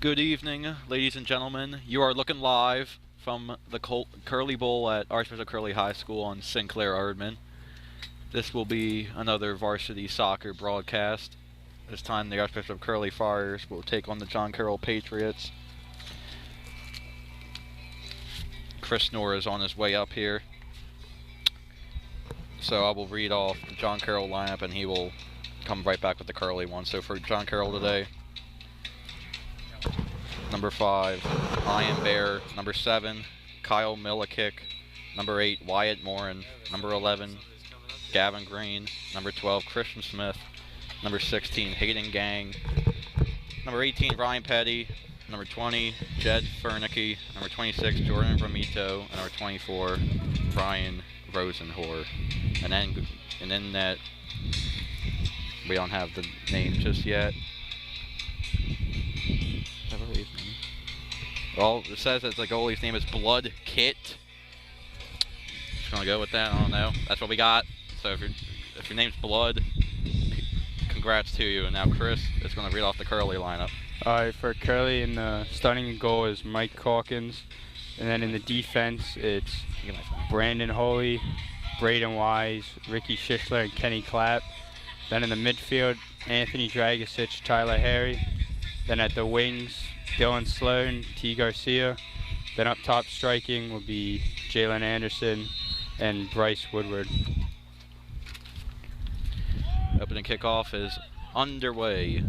Good evening, ladies and gentlemen. You are looking live from the Curley Bowl at Archbishop Curley High School on Sinclair Erdman. This will be another varsity soccer broadcast. This time the Archbishop Curley Friars will take on the John Carroll Patriots. Chris Nora is on his way up here. So I will read off the John Carroll lineup and he will come right back with the Curley one. So for John Carroll today, number 5, Ian Bear. Number 7, Kyle Millikick. Number 8, Wyatt Morin. Number 11, Gavin Green. Number 12, Christian Smith. Number 16, Hayden Gang. Number 18, Ryan Petty. Number 20, Jed Fernicke. Number 26, Jordan Ramito. And number 24, Brian Rosenhor. And then that we don't have the name just yet. Well, it says that the goalie's name is Blood Kit. Just gonna go with that. I don't know. That's what we got. So if your name's Blood, congrats to you. And now Chris is gonna read off the Curley lineup. All right, for Curley, in the starting goal is Mike Calkins, and then in the defense it's Brandon Holy, Braden Wise, Ricky Schischler, and Kenny Clapp. Then in the midfield, Anthony Dragicic, Tyler Harry. Then at the wings, Dylan Sloan, T. Garcia. Then up top striking will be Jalen Anderson and Bryce Woodward. Opening kickoff is underway.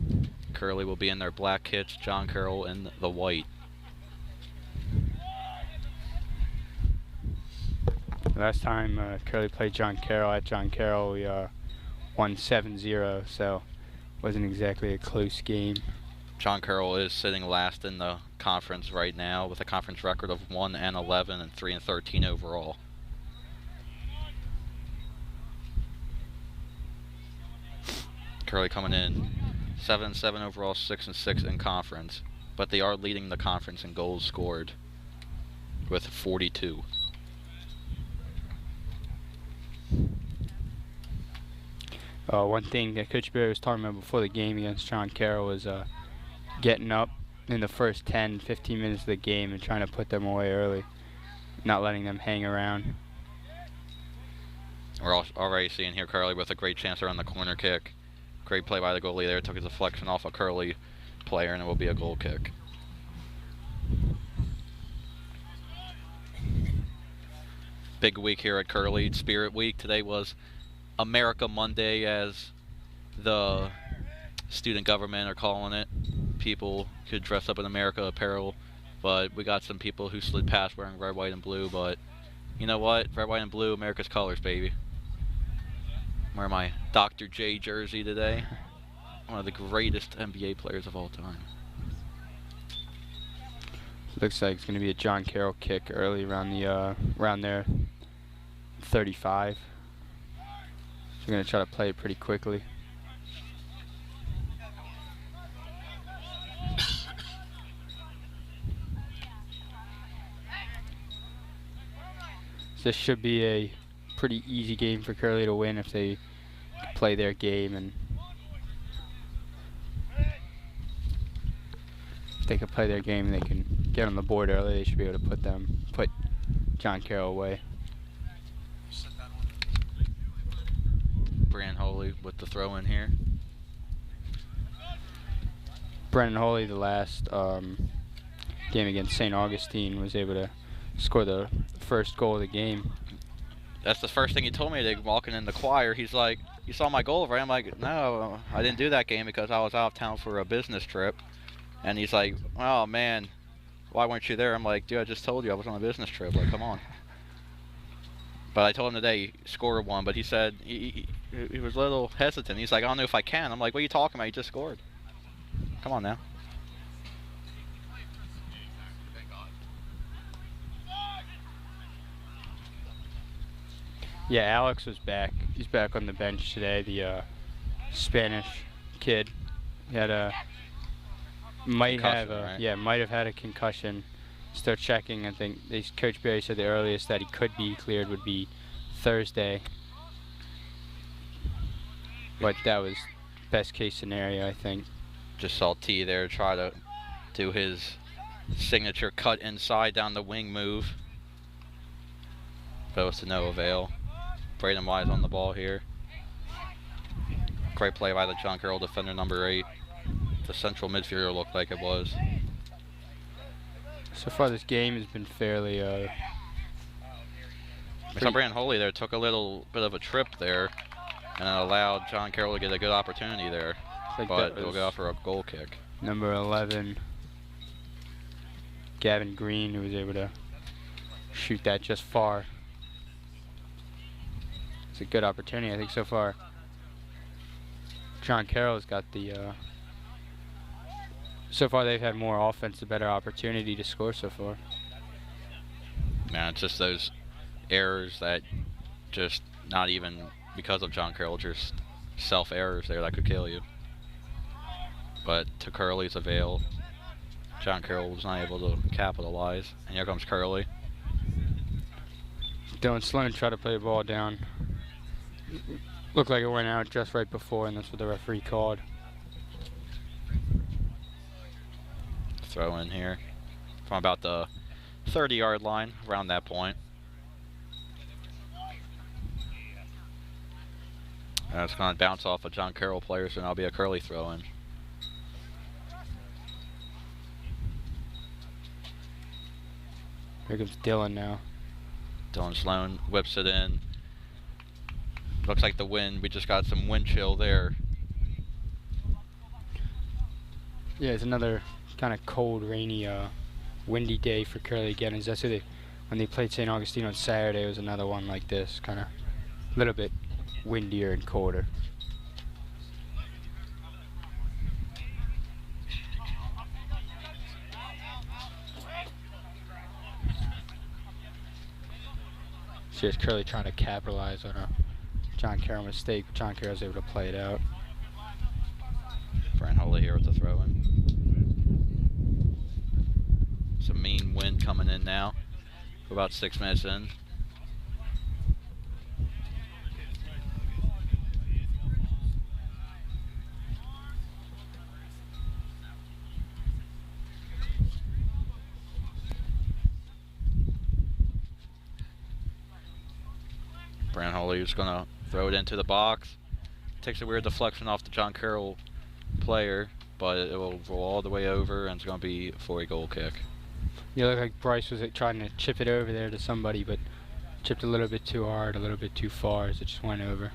Curley will be in their black kits, John Carroll in the white. Last time Curley played John Carroll at John Carroll, we won 7-0, so wasn't exactly a close game. John Carroll is sitting last in the conference right now with a conference record of 1-11 and 3-13 overall. Curley coming in 7-7 overall, 6-6 in conference, but they are leading the conference in goals scored with 42. One thing that Coach Barry was talking about before the game against John Carroll was getting up in the first 10-15 minutes of the game and trying to put them away early, not letting them hang around. We're already seeing here Curley with a great chance around the corner kick. Great play by the goalie there. Took his deflection off a Curley player, and it will be a goal kick. Big week here at Curley. Spirit Week. Today was America Monday, as the student government are calling it. People could dress up in America apparel, but we got some people who slid past wearing red, white, and blue. But you know what? Red, white, and blue, America's colors, baby. I'm wearing my Dr. J jersey today. One of the greatest NBA players of all time. Looks like it's going to be a John Carroll kick early around there, 35. So we're going to try to play it pretty quickly. This should be a pretty easy game for Curley to win if they play their game, and if they can play their game and they can get on the board early, they should be able to put John Carroll away. Brandon Holy with the throw in here. Brennan Holy, the last game against St. Augustine, was able to score the first goal of the game. That's the first thing he told me today, walking in the choir. He's like, "You saw my goal, right?" I'm like, "No, I didn't do that game because I was out of town for a business trip." And he's like, "Oh man, why weren't you there?" I'm like, "Dude, I just told you I was on a business trip. Like, come on." But I told him today, score one. But he said he was a little hesitant. He's like, "I don't know if I can." I'm like, "What are you talking about? You just scored. Come on now." Yeah, Alex was back. He's back on the bench today. The Spanish kid. He had might have had a concussion. Still checking. I think Coach Barry said the earliest that he could be cleared would be Thursday. But that was best case scenario, I think. Just saw T there try to do his signature cut inside down the wing move. But it was to no avail. Braden Wise on the ball here. Great play by the John Carroll defender, number 8. The central midfielder looked like it was. So far this game has been fairly I saw Brandon Holy there took a little bit of a trip there, and it allowed John Carroll to get a good opportunity there. But it'll go out for a goal kick. Number 11, Gavin Green, who was able to shoot that just far. It's a good opportunity, I think, so far. John Carroll's got the so far they've had more offense, a better opportunity to score so far. Man, it's just those errors that just not even because of John Carroll, just self-errors there that could kill you. But to Curley's avail, John Carroll was not able to capitalize. And here comes Curley. Dylan Sloan tried to play the ball down. Looked like it went out just right before, and that's what the referee called. Throw in here from about the 30-yard line, around that point. And it's going to bounce off a John Carroll player, so now it'll be a Curley throw in. Here comes Dylan now. Dylan Sloan whips it in. Looks like the wind, we just got some wind chill there. Yeah, it's another kind of cold, rainy, windy day for Curley again. As that's when they played St. Augustine on Saturday, it was another one like this, kind of a little bit windier and colder. So here's Curley trying to capitalize on a John Carroll mistake. John Carroll's able to play it out. Brian Holy here with the throw in. Some mean wind coming in now. We're about 6 minutes in. Brian Holy is going to throw it into the box. Takes a weird deflection off the John Carroll player, but it will roll all the way over, and it's going to be for a goal kick. You look like Bryce was trying to chip it over there to somebody, but chipped a little bit too hard, a little bit too far as it just went over.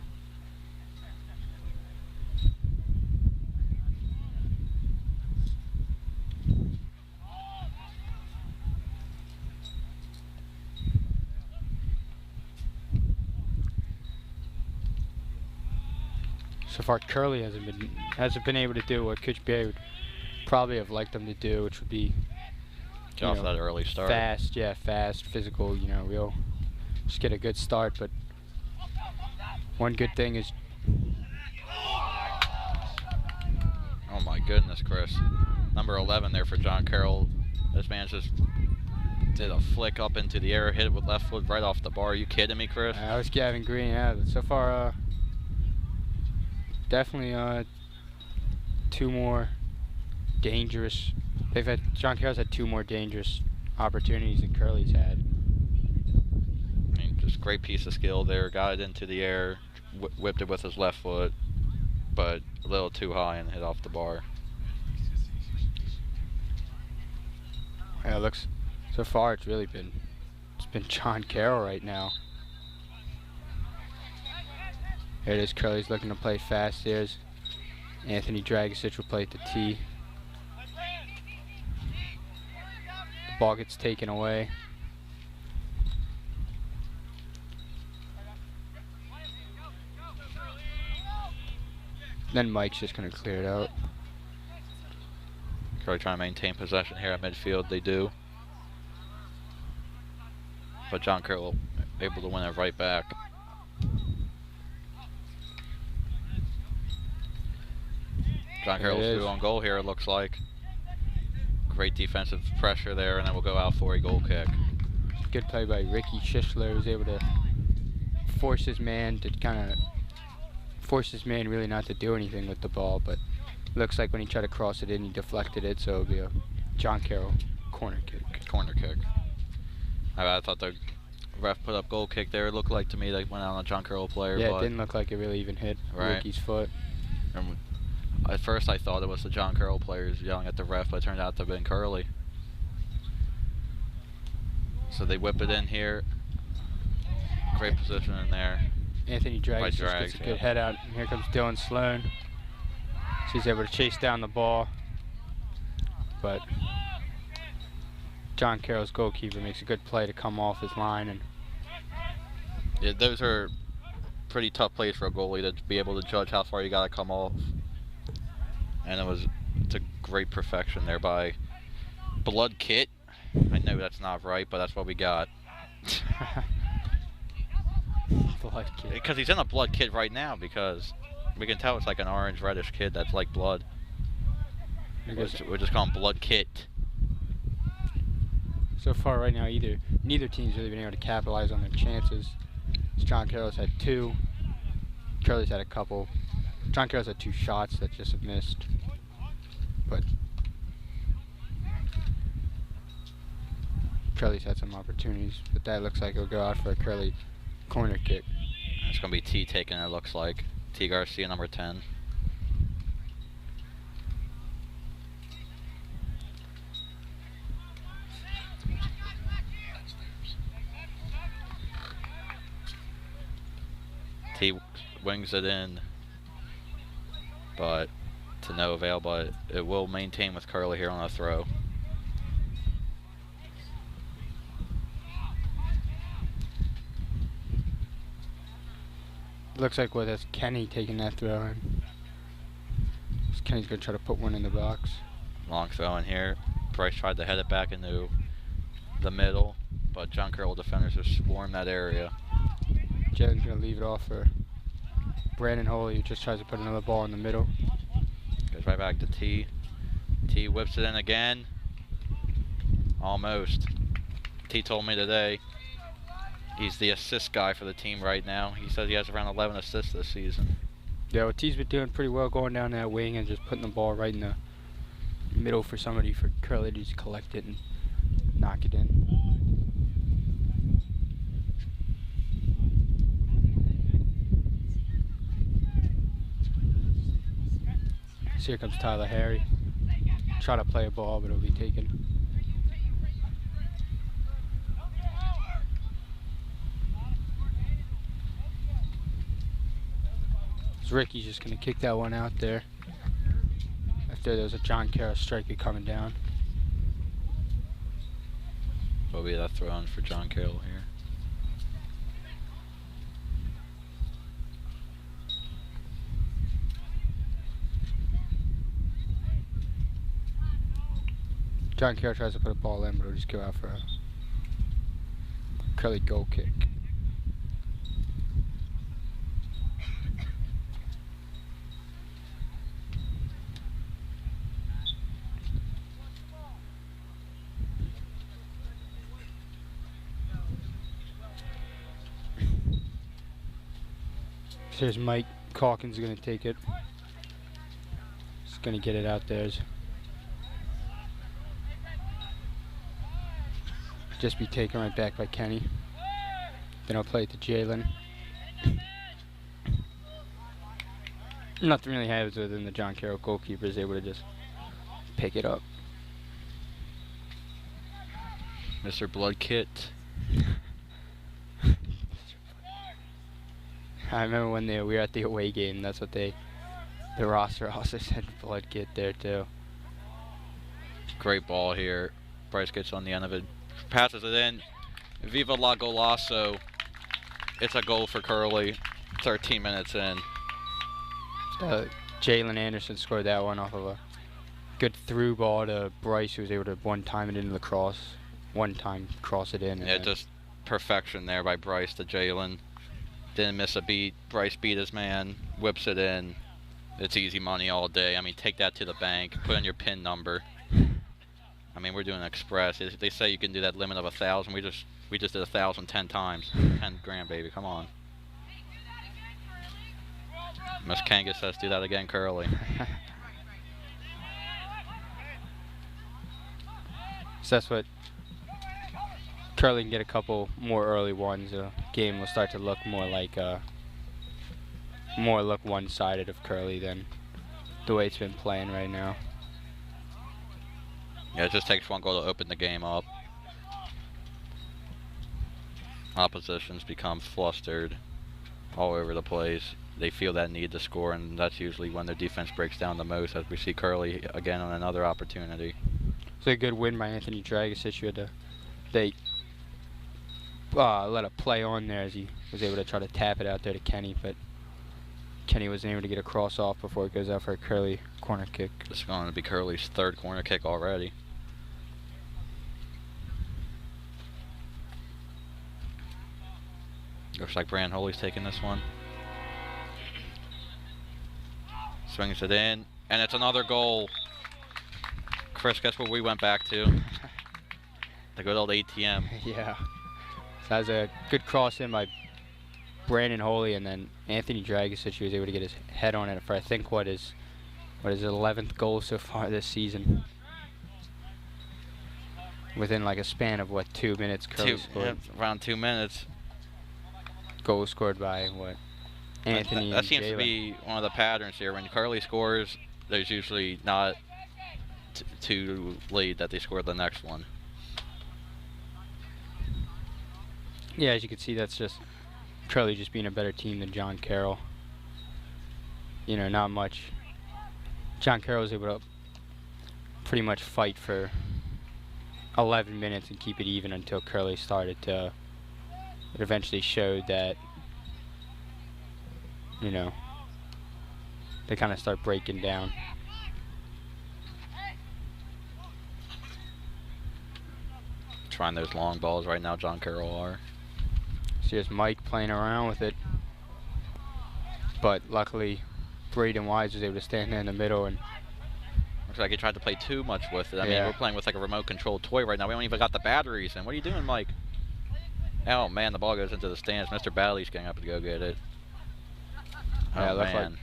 So far, Curley hasn't been able to do what Coach Bay would probably have liked them to do, which would be Get off that early start. Fast, physical, real. Just get a good start. But one good thing is, oh my goodness, Chris, number 11 there for John Carroll. This man just did a flick up into the air, hit it with left foot right off the bar. Are you kidding me, Chris? that was Gavin Green. Yeah, so far, definitely two more dangerous. John Carroll's had 2 more dangerous opportunities than Curley's had. I mean, just great piece of skill there. Got it into the air, whipped it with his left foot, but a little too high and hit off the bar. Yeah, it looks, so far it's been John Carroll right now. Here it is, Curley's looking to play fast. There's Anthony Dragicic will play at the tee. The ball gets taken away. Then Mike's just going to clear it out. Curley trying to maintain possession here at midfield. They do. But John Carroll able to win it right back. John Carroll's through on goal here, it looks like. Great defensive pressure there, and then we'll go out for a goal kick. Good play by Ricky Schischler, who's able to force his man really not to do anything with the ball, but looks like when he tried to cross it in, he deflected it, so it'll be a John Carroll, corner kick. Corner kick. I thought the ref put up goal kick there. It looked like to me they went out on a John Carroll player. Yeah, but it didn't look like it really even hit Ricky's foot. And at first I thought it was the John Carroll players yelling at the ref, but it turned out to have been Curley. So they whip it in here. Great position in there. Anthony Drags just gets a good head out. And here comes Dylan Sloan. So he's able to chase down the ball. But John Carroll's goalkeeper makes a good play to come off his line. And yeah, those are pretty tough plays for a goalie to be able to judge how far you got to come off. And it's a great perfection there by Blood Kit. I know that's not right, but that's what we got. Blood Kit. Because he's in a blood kit right now, because we can tell it's like an orange reddish kid that's like blood. We're just calling Blood Kit. So far right now, neither team's really been able to capitalize on their chances. John Carroll's had 2. Curley's had a couple. John Carroll's had 2 shots that just have missed. But Curley's had some opportunities. But that looks like it'll go out for a Curley corner kick. It's going to be T taking it, looks like. T Garcia, number 10. T wings it in, but to no avail, but it will maintain with Curley here on a throw. Looks like that's Kenny taking that throw in. Kenny's going to try to put one in the box. Long throw in here. Bryce tried to head it back into the middle, but John Carroll defenders have swarmed that area. Jalen's going to leave it off for Brandon Holy, who just tries to put another ball in the middle. Goes right back to T. T whips it in again. Almost. T told me today he's the assist guy for the team right now. He says he has around 11 assists this season. Yeah, well, T's been doing pretty well going down that wing and just putting the ball right in the middle for somebody, for Curley to just collect it and knock it in. So here comes Tyler Harry. Try to play a ball, but it'll be taken. So Ricky's just going to kick that one out there. After there's a John Carroll striker coming down. Will be that throw in for John Carroll here. John Carroll tries to put a ball in, but it'll just go out for a Curley goal kick. So here's Mike Calkins going to take it. He's going to get it out there. Just be taken right back by Kenny. Then I'll play it to Jalen. Nothing really happens other than the John Carroll goalkeeper is able to just pick it up. Mr. Blood Kit. I remember when we were at the away game, that's what the roster also said, Blood Kit there too. Great ball here. Bryce gets on the end of it. Passes it in. Viva la Golasso. It's a goal for Curley. 13 minutes in. Jalen Anderson scored that one off of a good through ball to Bryce, who was able to one-time it into the cross. One-time cross it in. Yeah, just perfection there by Bryce to Jalen. Didn't miss a beat. Bryce beat his man. Whips it in. It's easy money all day. I mean, take that to the bank. Put in your PIN number. I mean, we're doing express. They say you can do that limit of 1,000. We just did 1,000 10 times. 10 grand, baby. Come on. Miss Kanga says do that again, Curley. So that's what Curley can get a couple more early ones. The game will start to look more like one-sided of Curley than the way it's been playing right now. Yeah, it just takes one goal to open the game up. Oppositions become flustered all over the place. They feel that need to score, and that's usually when their defense breaks down the most, as we see Curley again on another opportunity. It's a good win by Anthony Dragicic. They let a play on there as he was able to try to tap it out there to Kenny, but Kenny wasn't able to get a cross off before it goes out for a Curley corner kick. This is going to be Curley's third corner kick already. Looks like Brandon Holy's taking this one. Swings it in, and it's another goal. Chris, guess what we went back to? The good old ATM. Yeah. So that was a good cross in by Brandon Holy, and then Anthony Dragicic was able to get his head on it for, I think, what is his 11th goal so far this season. Within like a span of, what, 2 minutes, Curley scored. Yeah, around 2 minutes. Goal scored by, what, Anthony That and seems to Jalen. be one of the patterns here. When Curley scores, there's usually not too late that they score the next one. Yeah, as you can see, that's just Curley just being a better team than John Carroll. You know, not much. John Carroll was able to pretty much fight for 11 minutes and keep it even until Curley started to. It eventually showed that, you know, they kind of start breaking down. Trying those long balls right now, John Carroll are. So here's Mike playing around with it. But luckily, Braden Wise was able to stand there in the middle. And looks like he tried to play too much with it. I mean, Yeah. we're playing with like a remote-controlled toy right now. We don't even got the batteries in. What are you doing, Mike? Oh, man, the ball goes into the stands. Mr. Balley's getting up to go get it. Yeah, Oh, it looked like man.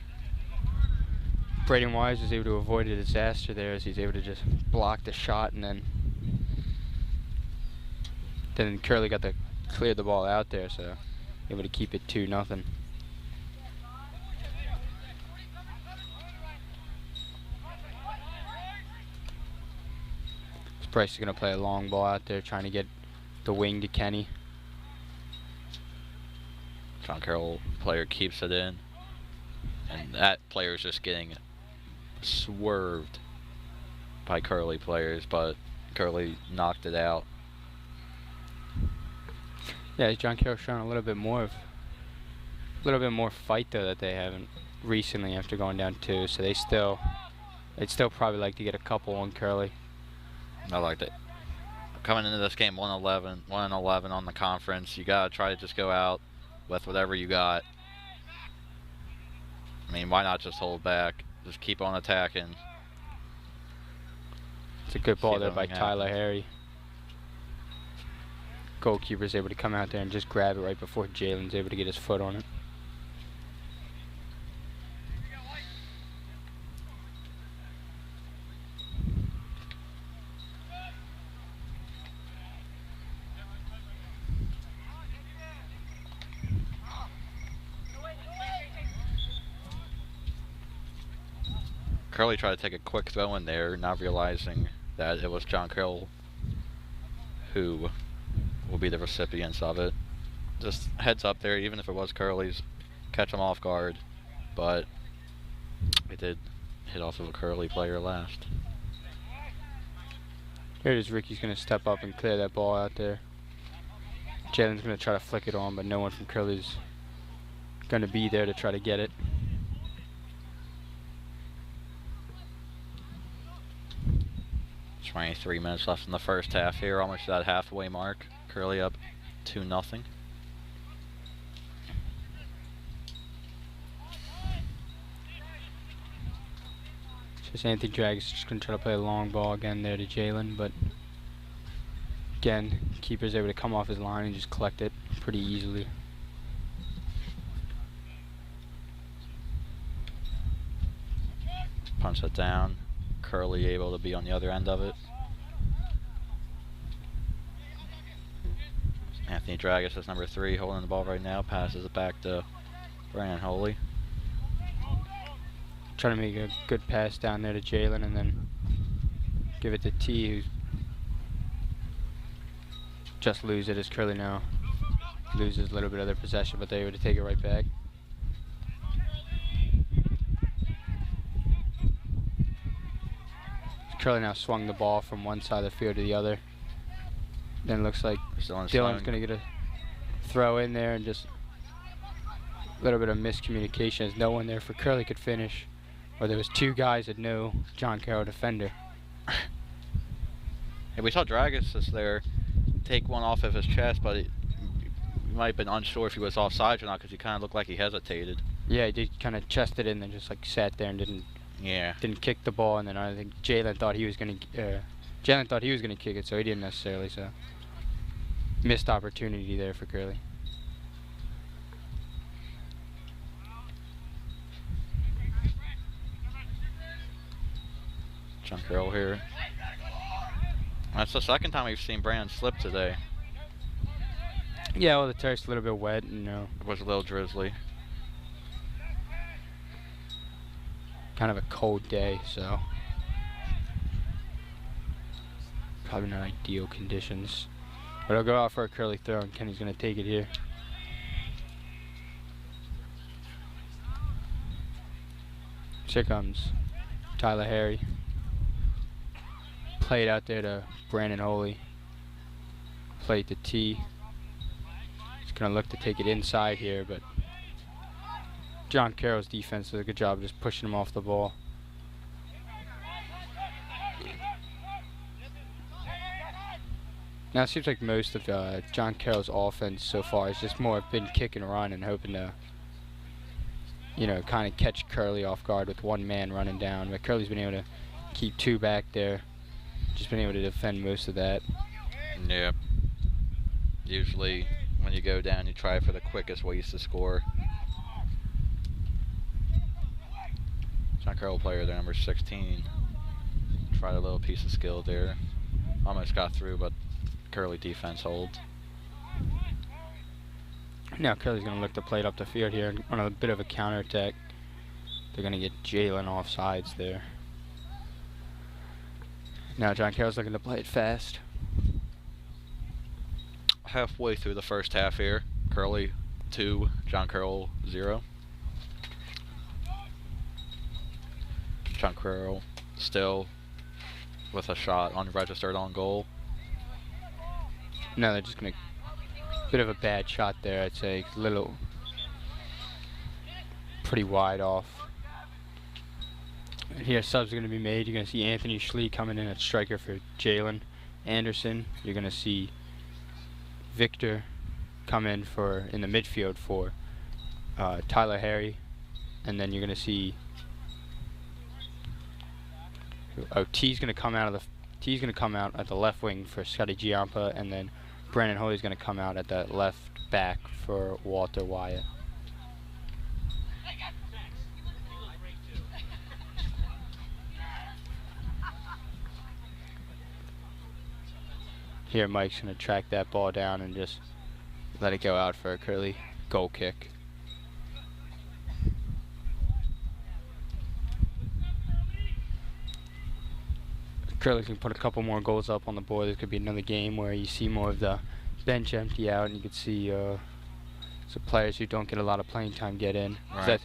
Braden Wise was able to avoid a disaster there as he's able to just block the shot, and then Curley got to clear the ball out there, so able to keep it 2-0. Price is going to play a long ball out there, trying to get the wing to Kenny. John Carroll player keeps it in, and that player is just getting swerved by Curley players, but Curley knocked it out. Yeah, John Carroll's showing a little bit more fight though that they haven't recently after going down 2. So they'd still probably like to get a couple on Curley. I liked it. Coming into this game 1-11 on the conference, you gotta try to just go out with whatever you got. I mean, why not just hold back? Just keep on attacking. It's a good ball See there if by anything Tyler happens. Harry. Goalkeeper's able to come out there and just grab it right before Jalen's able to get his foot on it. Curley tried to take a quick throw in there, not realizing that it was John Carroll who will be the recipients of it. Just heads up there, even if it was Curley's, catch him off guard, but it did hit off of a Curley player last. Here it is. Ricky's going to step up and clear that ball out there. Jalen's going to try to flick it on, but no one from Curley's going to be there to try to get it. 23 minutes left in the first half here, almost at that halfway mark. Curley up 2-0. Just Anthony Drag's just going to try to play a long ball again there to Jalen, but again, keeper's able to come off his line and just collect it pretty easily. Punch it down. Curley able to be on the other end of it. Anthony Dragus is number 3, holding the ball right now. Passes it back to Brandon Holy. Trying to make a good pass down there to Jalen and then give it to T, who's just lose it as Curley now loses a little bit of their possession, but they're able to take it right back. Curley now swung the ball from one side of the field to the other. Then it looks like Dylan's going to get a throw in there, and just a little bit of miscommunication as no one there for Curley could finish. Or there was 2 guys that know John Carroll defender. Yeah, we saw Dragus there take one off of his chest, but he might have been unsure if he was offside or not because he kind of looked like he hesitated. Yeah, he did kind of chested in and just like sat there and didn't kick the ball. And then I think Jalen thought he was going to kick it, so he didn't necessarily. So missed opportunity there for Curley. John Carroll here. That's the second time we've seen Brandon slip today. Yeah, well, the turf's a little bit wet, and it was a little drizzly. Kind of a cold day, so probably not ideal conditions. But I'll go out for a Curley throw, and Kenny's going to take it here. Here comes Tyler Harry. Played out there to Brandon Holy. Played to T. He's going to look to take it inside here, but John Carroll's defense does a good job of just pushing him off the ball. Now it seems like most of John Carroll's offense so far has just more been kick and run and hoping to, kind of catch Curley off guard with 1 man running down. But Curley's been able to keep 2 back there. Just been able to defend most of that. Yeah. Usually when you go down, you try for the quickest ways to score. John Carroll player there, number 16. Tried a little piece of skill there. Almost got through, but Curley defense holds. Now Curley's going to look to play it up the field here on a bit of a counterattack. They're going to get Jalen off sides there. Now John Carroll's looking to play it fast. Halfway through the first half here. Curley 2, John Carroll 0. John Carroll still with a shot unregistered on goal. No, they're just going to... Bit of a bad shot there, I'd say. Pretty wide off. Here, subs are going to be made. You're going to see Anthony Schlee coming in at striker for Jalen Anderson. You're going to see Victor come in in the midfield for Tyler Harry, and then you're going to see T's going to come out at the left wing for Scotty Giampa, and then Brandon Holy's going to come out at the left back for Walter Wyatt. Here Mike's going to track that ball down and just let it go out for a Curley goal kick. Curley can put a couple more goals up on the board. This could be another game where you see more of the bench empty out, and you could see some players who don't get a lot of playing time get in. Right.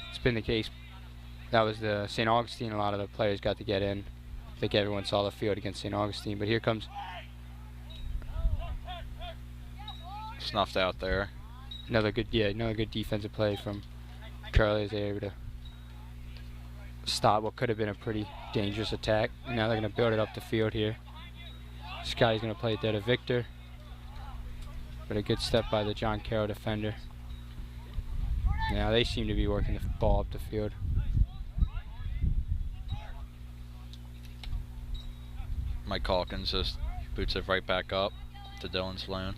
It's been the case. That was the St. Augustine. A lot of the players got to get in. I think everyone saw the field against St. Augustine, but here comes... Snuffed out there. Another good defensive play from Curley as they were able to stop what could have been a pretty dangerous attack. And now they're going to build it up the field here. Scotty's going to play it there to Victor. But a good step by the John Carroll defender. Now they seem to be working the ball up the field. Mike Calkins just boots it right back up to Dylan Sloan.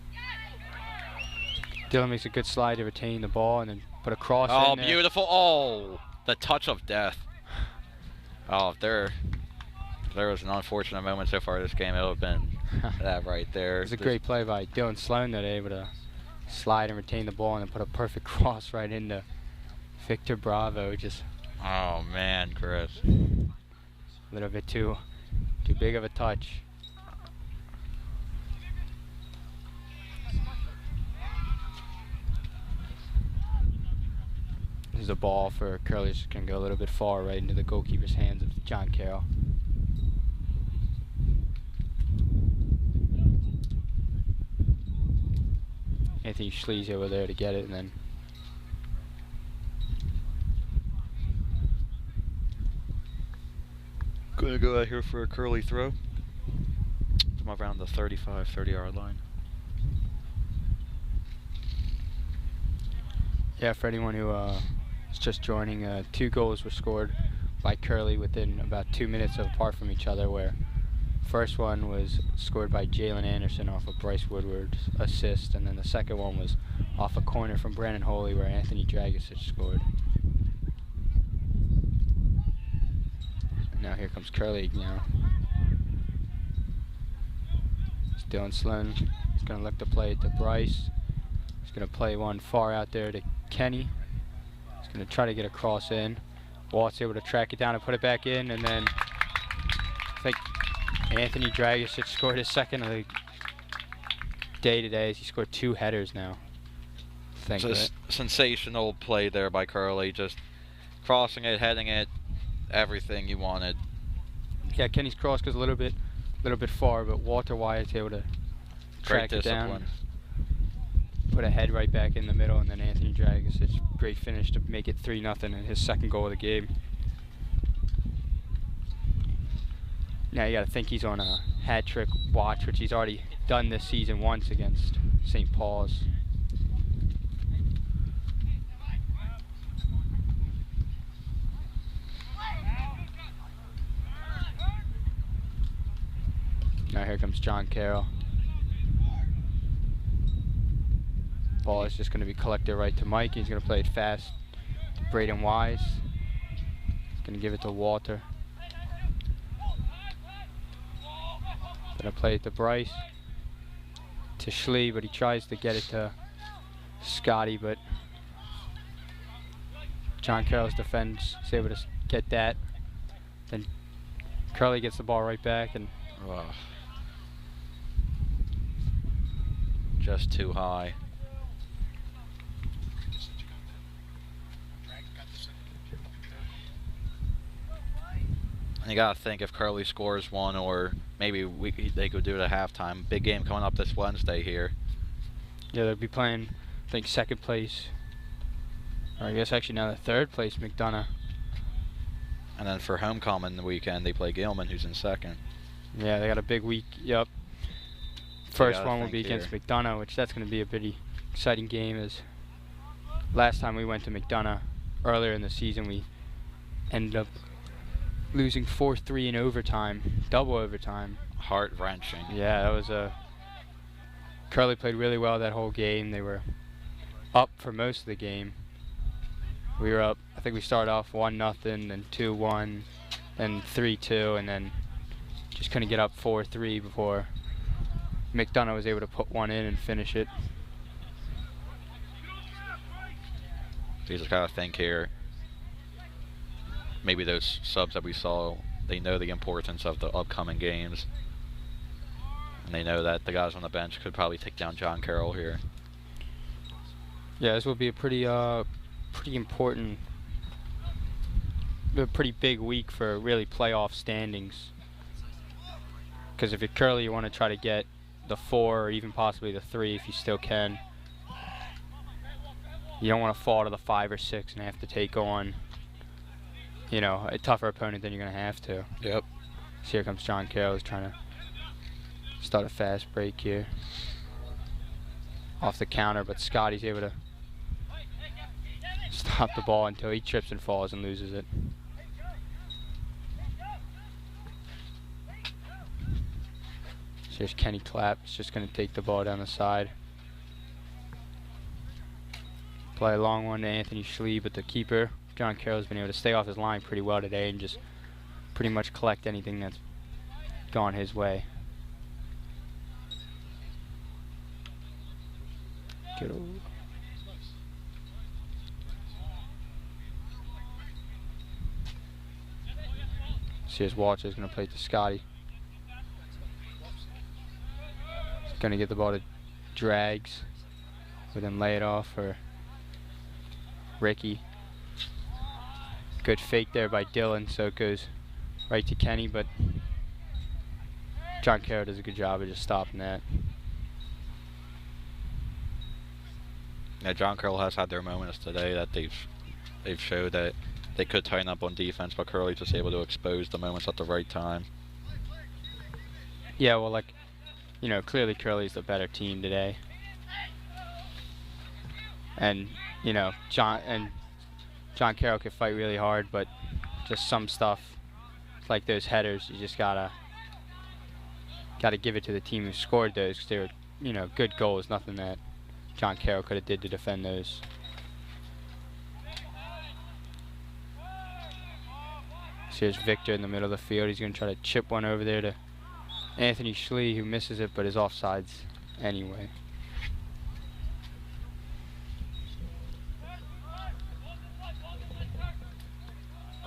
Dylan makes a good slide to retain the ball and then put a cross in there. Oh, beautiful. Oh, the touch of death. Oh, if there was an unfortunate moment so far this game, it would have been that right there. It was a great play by Dylan Sloan that able to slide and retain the ball and then put a perfect cross right into Victor Bravo. Just oh man, Chris. a little bit too big of a touch. This is a ball for Curley. Just gonna go a little bit far right into the goalkeeper's hands of John Carroll. Anthony Schlee's over there to get it, and then Gonna go out here for a Curley throw. Come around the 30-yard line. yeah, for anyone who is just joining, 2 goals were scored by Curley within about 2 minutes apart from each other, where first one was scored by Jalen Anderson off of Bryce Woodward's assist, and then the second one was off a corner from Brandon Holy where Anthony Dragicic scored. And now here comes Curley now. It's Dylan Sloan. He's going to look to play it to Bryce. He's going to play one far out there to Kenny. He's going to try to get a cross in. Walt's able to track it down and put it back in, and then I think Anthony Dragicic scored his second of the day today as he scored 2 headers now. Sensational play there by Curley, just crossing it, heading it, everything you wanted. Yeah, Kenny's cross goes a little bit far, but Walter Wyatt's able to track it down, put a head right back in the middle, and then Anthony Dragicic, great finish to make it 3-0 in his second goal of the game. Now you got to think he's on a hat trick watch, which he's already done this season once against St. Paul's. Now here comes John Carroll. Ball is just going to be collected right to Mike. He's going to play it fast to Braden Wise. He's going to give it to Walter. Going to play it to Bryce. To Schlee, but he tries to get it to Scotty, but John Carroll's defense is able to get that. Then Curley gets the ball right back, and just too high. And you gotta think if Curley scores one, or maybe they could do it at halftime. Big game coming up this Wednesday here. Yeah, they'll be playing, I think, second place, or I guess actually now the third place, McDonough. And then for homecoming the weekend, they play Gilman, who's in second. Yeah, they got a big week. Yep. First one will be against McDonough, which that's going to be a pretty exciting game. As last time we went to McDonough earlier in the season, we ended up losing 4-3 in overtime, double overtime. Heart-wrenching. Yeah, that was a. Curley played really well that whole game. They were up for most of the game. We were up. I think we started off 1-0, then 2-1, then 3-2, and then just couldn't get up 4-3 before McDonough was able to put one in and finish it. You just gotta think here. Maybe those subs that we saw, they know the importance of the upcoming games, and they know that the guys on the bench could probably take down John Carroll here. Yeah, this will be a pretty important, a pretty big week for really playoff standings. Because if you're Curley, you want to try to get the 4 or even possibly the 3 if you still can. You don't want to fall to the 5 or 6 and have to take on, you know, a tougher opponent than you're going to have to. Yep. So here comes John Carroll. He's trying to start a fast break here. Off the counter, but Scotty's able to stop the ball until he trips and falls and loses it. So here's Kenny Clapp. He's just going to take the ball down the side. Play a long one to Anthony Schlee, but the keeper, John Carroll, has been able to stay off his line pretty well today and just pretty much collect anything that's gone his way. Get over. See, his Walter's going to play to Scotty. He's going to get the ball to Drags, but then lay it off for Ricky. Good fake there by Dylan, so it goes right to Kenny, but John Carroll does a good job of just stopping that. Yeah, John Carroll has had their moments today that they've showed that they could tighten up on defense, but Curley just able to expose the moments at the right time. Yeah, well, like, you know, clearly Curley's the better team today. And, you know, John Carroll could fight really hard, but just some stuff, like those headers, you just gotta give it to the team who scored those, because they were, you know, good goals, nothing that John Carroll could have did to defend those. So here's Victor in the middle of the field. He's going to try to chip one over there to Anthony Schlee, who misses it, but is offsides anyway.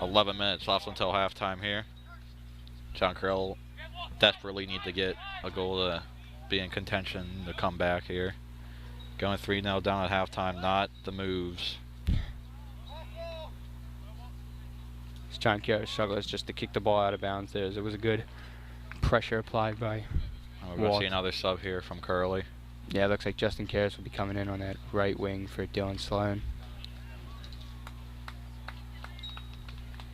"11 minutes left until halftime here. John Carroll desperately need to get a goal to be in contention to come back here. Going 3-0 down at halftime, not the moves. John Carroll struggles just to kick the ball out of bounds there. It was a good pressure applied by We're going to see another sub here from Curley. Yeah, it looks like Justin Karras will be coming in on that right wing for Dylan Sloan.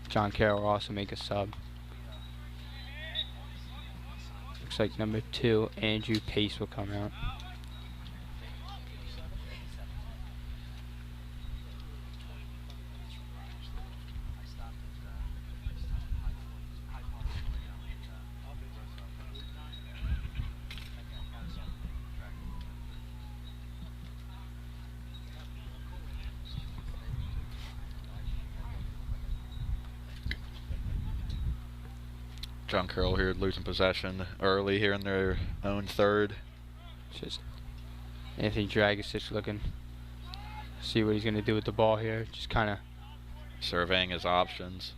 John Carroll will also make a sub. Looks like number 2, Andrew Pace, will come out. John Carroll here losing possession early here in their own third. Just Anthony Dragicic looking, see what he's going to do with the ball here. Just kind of surveying his options.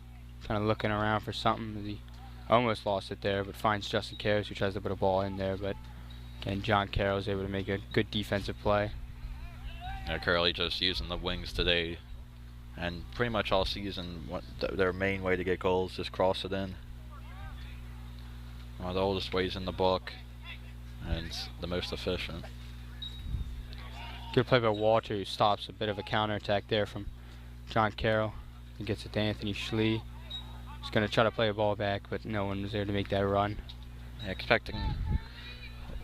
Kind of looking around for something. He almost lost it there, but finds Justin Karras, who tries to put a ball in there. But again, John Carroll is able to make a good defensive play. Yeah, Curley just using the wings today, and pretty much all season, their main way to get goals, just cross it in. One of the oldest ways in the book, and it's the most efficient. Good play by Walter, who stops a bit of a counterattack there from John Carroll. He gets it to Anthony Schlee. He's going to try to play a ball back, but no one was there to make that run. Yeah, expecting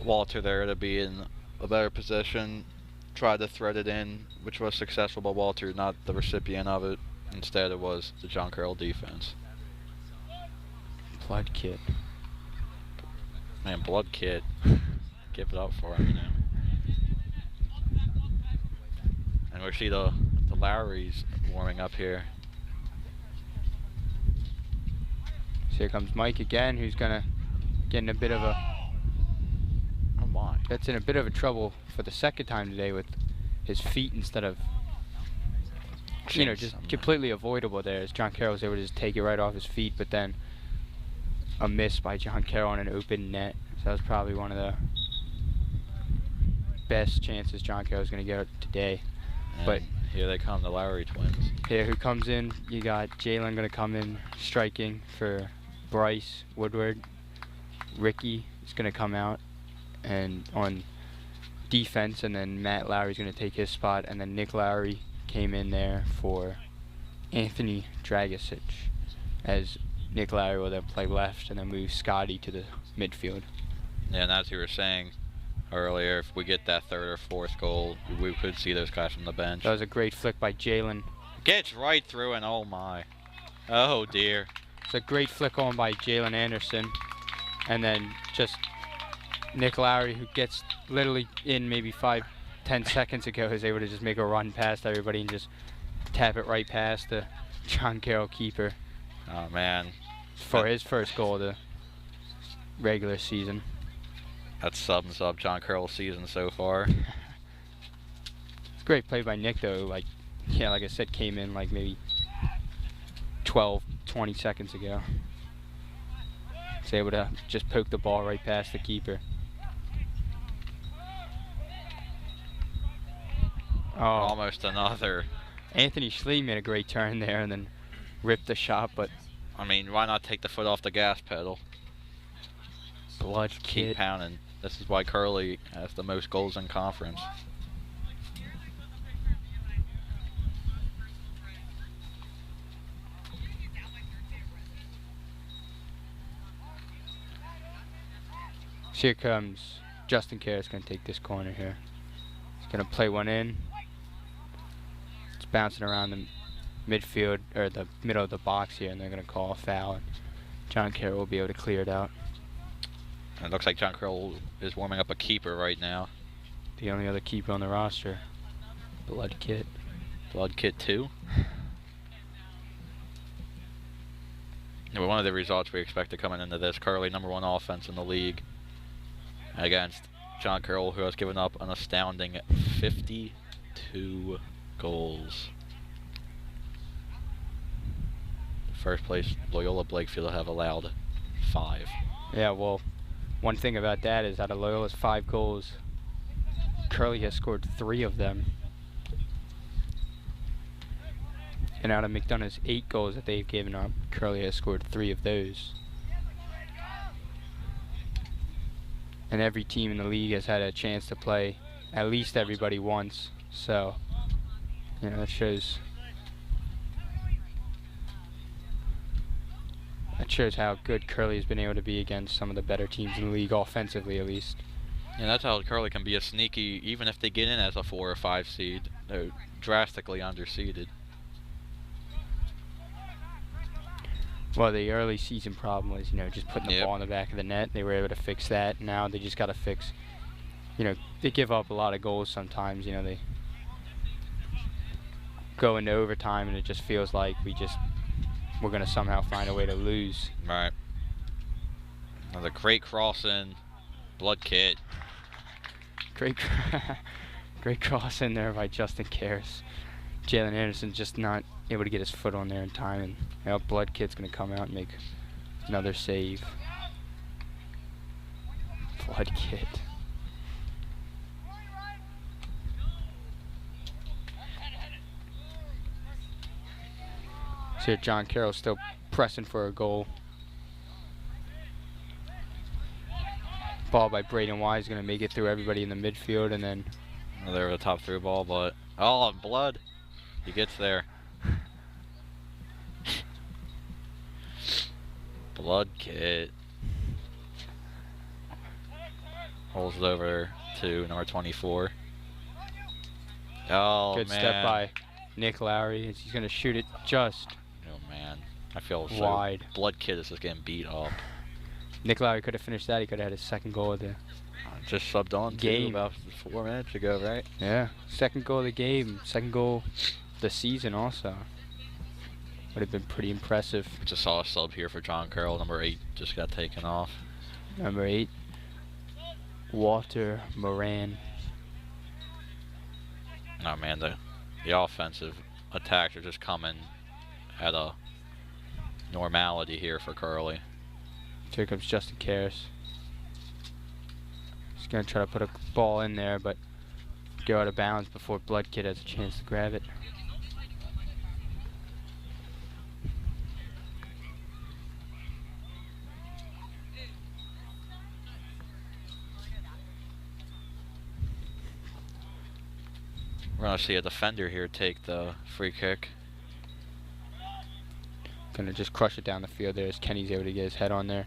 Walter there to be in a better position. Tried to thread it in, which was successful, but Walter not the recipient of it. Instead, it was the John Carroll defense. Blood kid. Man, blood kid. Give it up for him, you know. And we see the Lowrys warming up here. So here comes Mike again, who's gonna get in a bit of a. Oh my! That's in a bit of a trouble for the second time today with his feet instead of. You know, just completely avoidable there, as John Carroll was able to just take it right off his feet, but then a miss by John Carroll on an open net. So that was probably one of the best chances John Carroll was going to get today. And but here they come, the Lowry twins. Here, who comes in? You got Jalen going to come in striking for Bryce Woodward. Ricky is going to come out and on defense, and then Matt Lowry's going to take his spot, and then Nick Lowry came in there for Anthony Dragicic, as Nick Lowry will then play left and then move Scotty to the midfield. Yeah, and as you were saying earlier, if we get that third or fourth goal, we could see those guys from the bench. That was a great flick by Jalen. Gets right through, and oh my. Oh dear. It's a great flick on by Jalen Anderson. And then just Nick Lowry, who gets literally in maybe 5-10 seconds ago, is able to just make a run past everybody and just tap it right past the John Carroll keeper. Oh man. For his first goal of the regular season. That sums up John Carroll's season so far. Great play by Nick, though. Like, yeah, like I said, came in like maybe 12, 20 seconds ago. Was able to just poke the ball right past the keeper. Oh, Almost another. Anthony Schlee made a great turn there and then ripped the shot, but I mean, why not take the foot off the gas pedal? blood Keep kid. pounding. This is why Curley has the most goals in conference. So here comes Justin Carroll's going to take this corner here. He's going to play one in. It's bouncing around the midfield, or the middle of the box here, and they're going to call a foul. And John Carroll will be able to clear it out. And it looks like John Carroll is warming up a keeper right now. The only other keeper on the roster. Blood kid. Blood Kit 2. One of the results we expected coming into this, Curley #1 offense in the league against John Carroll, who has given up an astounding 52 goals. First place, Loyola Blakefield have allowed 5. Yeah, well, one thing about that is out of Loyola's 5 goals, Curley has scored 3 of them. And out of McDonough's 8 goals that they've given up, Curley has scored 3 of those. And every team in the league has had a chance to play at least everybody once. So, you know, that shows how good Curley has been able to be against some of the better teams in the league, offensively at least. And that's how Curley can be a sneaky, even if they get in as a 4 or 5 seed, they're drastically underseeded. Well, the early season problem was, you know, just putting the ball in the back of the net. They were able to fix that. Now they just got to fix, you know, they give up a lot of goals sometimes. You know, they go into overtime and it just feels like we're going to somehow find a way to lose. Right. Another great cross in. Blood Kit. Great cross in there by Justin Karras. Jalen Anderson just not able to get his foot on there in time, and you know, Blood Kit's going to come out and make another save. Blood Kit. So here John Carroll still pressing for a goal. Ball by Braden Wise, going to make it through everybody in the midfield, and then There was a top through ball, but oh, Blood. He gets there. Blood Kit. Holds it over to number 24. Oh, good man. step by Nick Lowry. He's going to shoot it just Oh, man. I feel so wide. Blood Kit is just getting beat up. Nick Lowry could have finished that. He could have had his second goal of the Just subbed on game about 4 minutes ago, right? Yeah, second goal of the game, second goal of the season also. Would have been pretty impressive. Just saw a sub here for John Carroll. Number 8 just got taken off. Number 8, Walter Moran. Oh, man, the offensive attacks are just coming at a normality here for Curley. Here comes Justin Karras. He's going to try to put a ball in there, but go out of bounds before Blood Kid has a chance to grab it. We're going to see a defender here take the free kick. Going to just crush it down the field there as Kenny's able to get his head on there.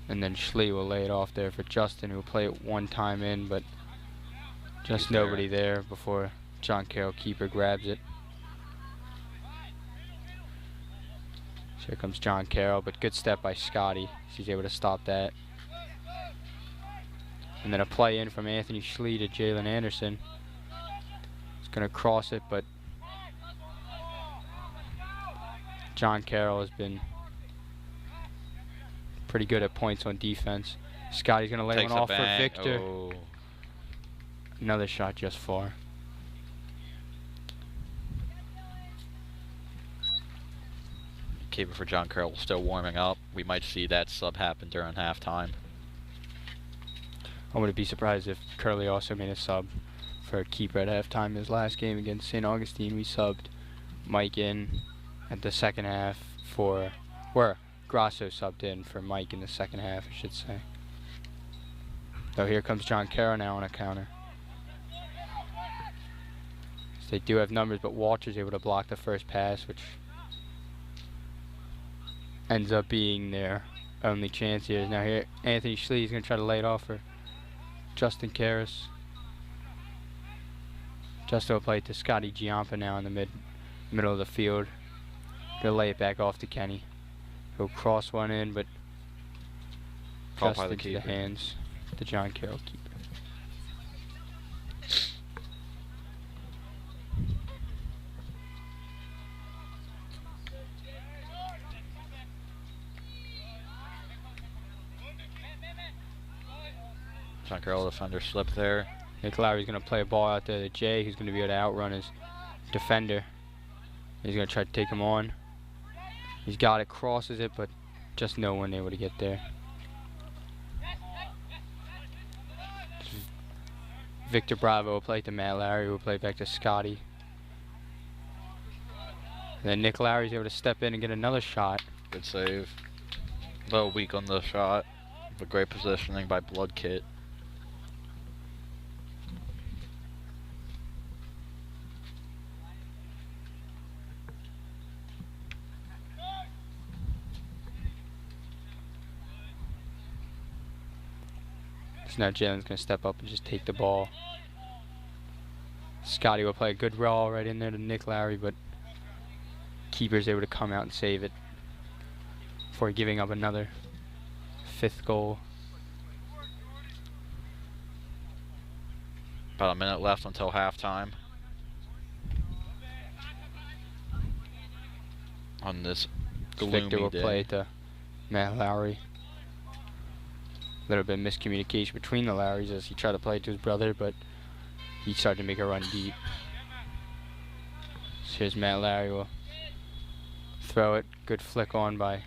And then Schlee will lay it off there for Justin, who will play it one time in, but just nobody there before John Carroll keeper grabs it. So here comes John Carroll, but good step by Scotty. He's able to stop that. And then a play in from Anthony Schlee to Jalen Anderson. He's going to cross it, but John Carroll has been pretty good at points on defense. Scotty's going to lay one off for Victor. Oh. Another shot just far. Keeper for John Carroll still warming up. We might see that sub happen during halftime. I wouldn't be surprised if Curley also made a sub for a keeper at halftime. His last game against St. Augustine, we subbed Mike in at the second half Grasso subbed in for Mike in the second half, I should say. So here comes John Carroll now on a counter. So they do have numbers, but Walter's able to block the first pass, which ends up being their only chance here. Now here, Anthony Schlee is going to try to lay it off for Justin Karras. Justin will play it to Scotty Giampa now in the middle of the field. Gonna lay it back off to Kenny. He'll cross one in, but just into the hands of the John Carroll keeper. John Carroll defender slip there. Nick Lowry's going to play a ball out there to Jay, who's going to be able to outrun his defender. He's going to try to take him on. He's got it, crosses it, but just no one able to get there. Victor Bravo will play to Matt Lowry, who will play back to Scotty. And then Nick Lowry's able to step in and get another shot. Good save. A little weak on the shot, but great positioning by Bloodkit. So now Jalen's going to step up and just take the ball. Scotty will play a good roll right in there to Nick Lowry, but keeper's able to come out and save it before giving up another 5th goal. About a minute left until halftime. On this gloomy Victor will day. play it to Matt Lowry. A little bit of miscommunication between the Lowrys as he tried to play it to his brother, but he started to make a run deep. So here's Matt Lowry will throw it. Good flick on by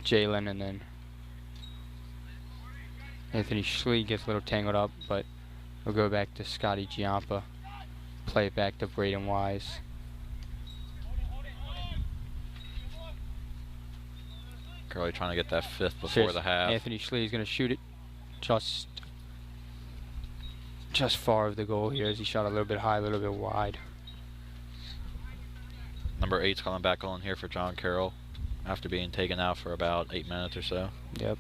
Jalen, and then Anthony Schlee gets a little tangled up, but we'll go back to Scotty Giampa. Play it back to Braden Wise. Curley trying to get that 5th before the half. Anthony Schlee is going to shoot it just far of the goal here as he shot a little bit high, a little bit wide. Number 8's coming back on here for John Carroll after being taken out for about 8 minutes or so. Yep.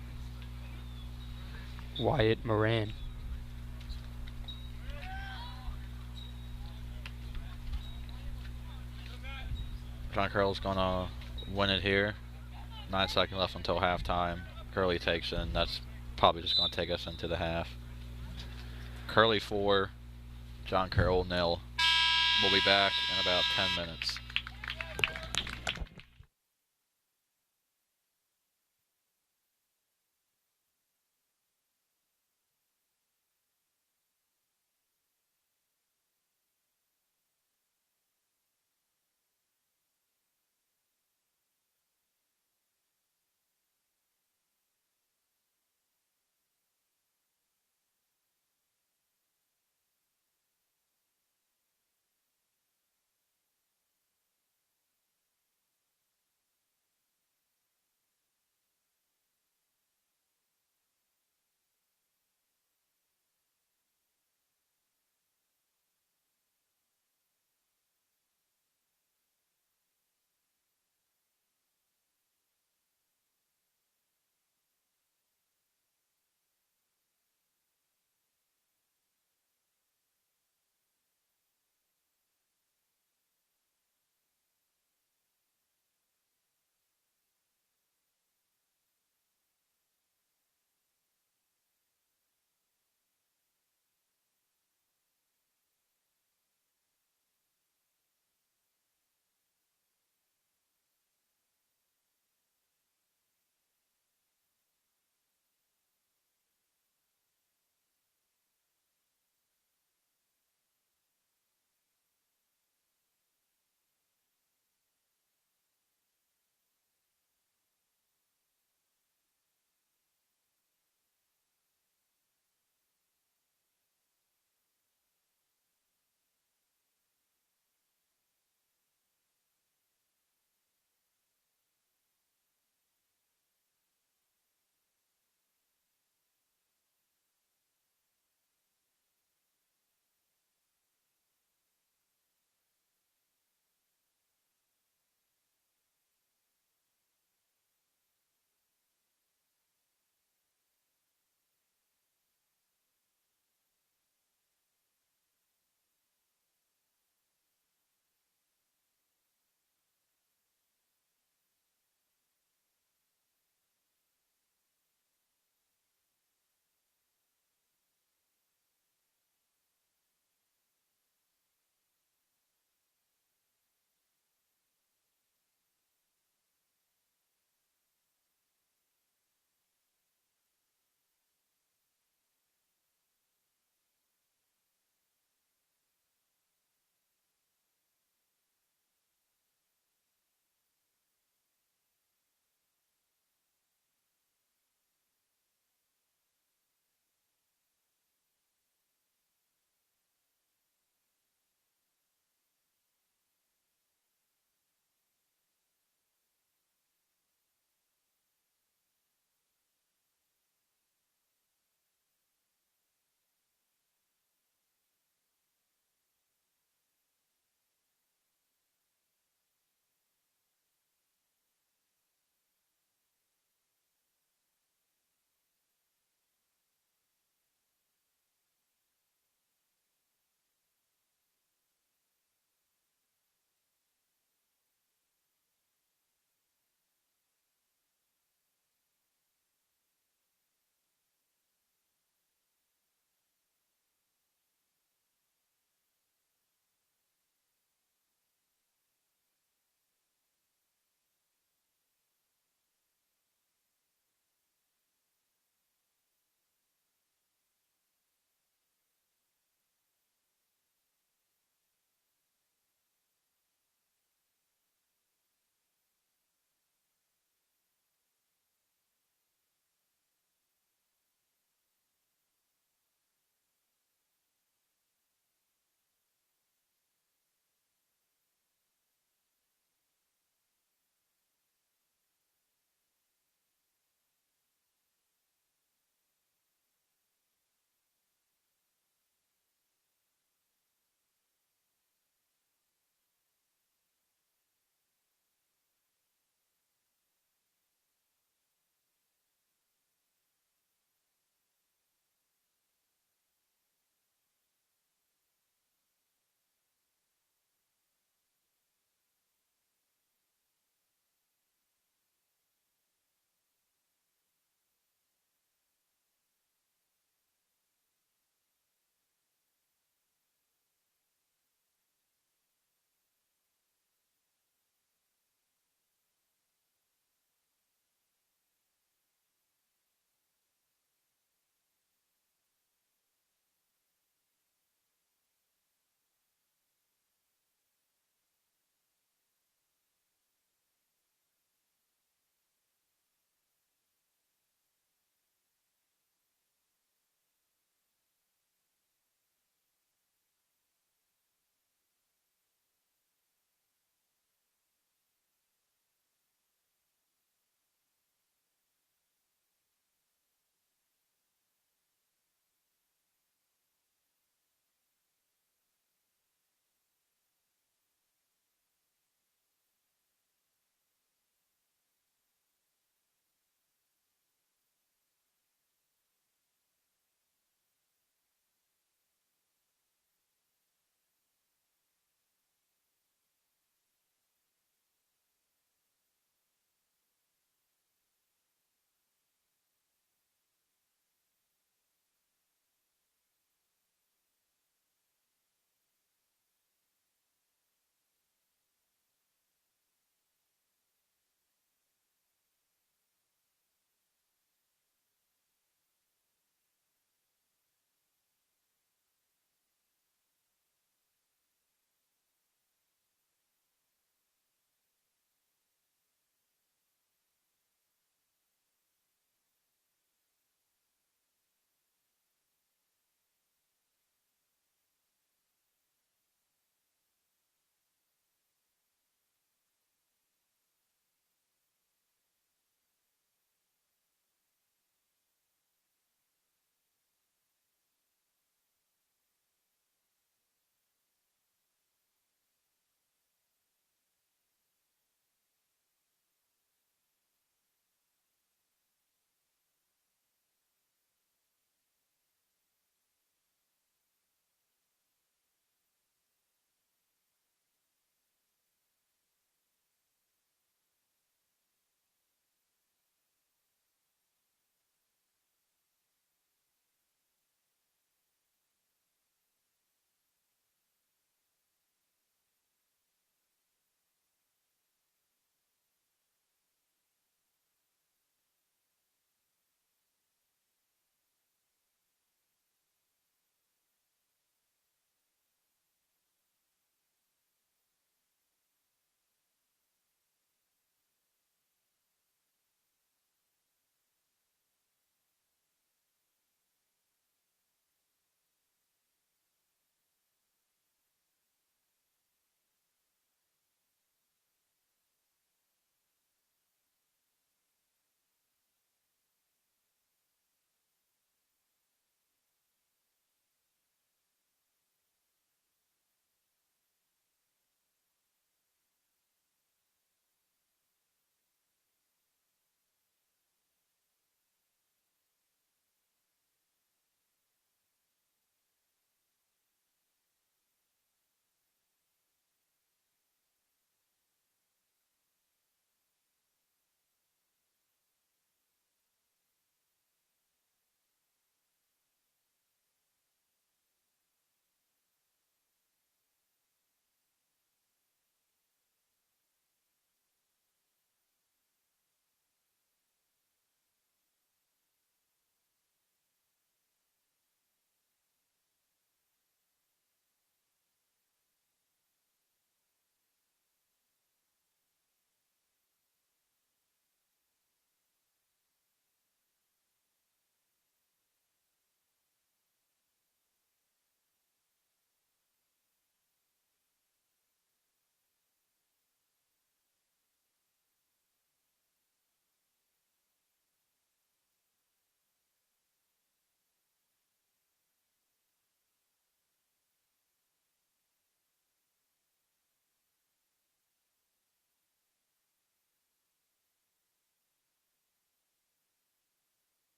Wyatt Moran. John Carroll's going to win it here. 9 seconds left until halftime. Curley takes in. That's probably just going to take us into the half. Curley 4, John Carroll 0. We'll be back in about 10 minutes.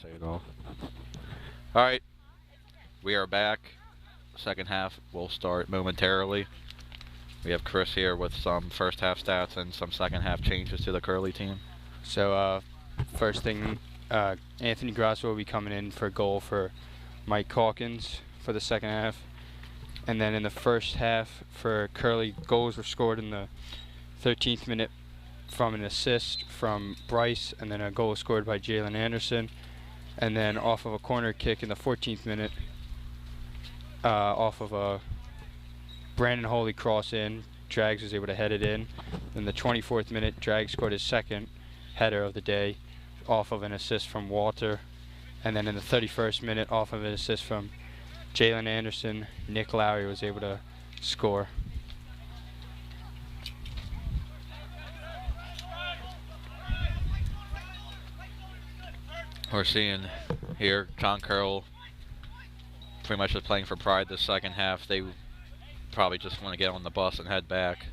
say it all. All right, we are back. Second half will start momentarily. We have Chris here with some first half stats and some second half changes to the Curley team. So first thing, Anthony Grasso will be coming in for a goal for Mike Hawkins for the second half. And then in the first half for Curley, goals were scored in the 13th minute from an assist from Bryce, and then a goal scored by Jalen Anderson. And then off of a corner kick in the 14th minute, off of a Brandon Holy cross in, Drags was able to head it in. In the 24th minute, Drags scored his second header of the day off of an assist from Walter. And then in the 31st minute, off of an assist from Jalen Anderson, Nick Lowry was able to score. We're seeing here John Carroll pretty much just playing for pride this second half. They probably just want to get on the bus and head back.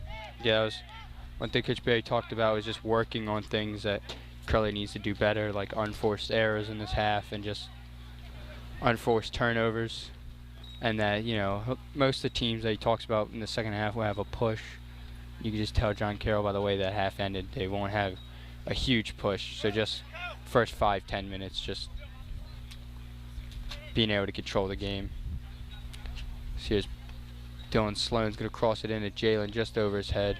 Yeah, that was one thing Coach Barry talked about, was just working on things that Curley needs to do better, like unforced errors in this half and just unforced turnovers. And that, you know, most of the teams that he talks about in the second half will have a push. You can just tell John Carroll by the way that half ended, they won't have a huge push. So just first 5-10 minutes, just being able to control the game. So here's Dylan Sloan's going to cross it in at Jalen just over his head.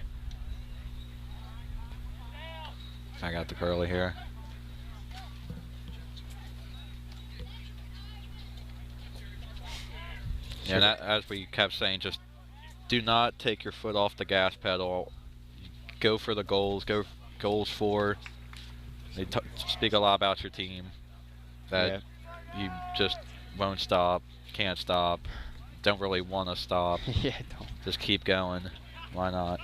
I got the Curley here. Yeah, and that, as we kept saying, just do not take your foot off the gas pedal. Go for the goals. Go goals for. They speak a lot about your team. That you just won't stop, can't stop, don't really want to stop. Yeah, don't. Just keep going. Why not?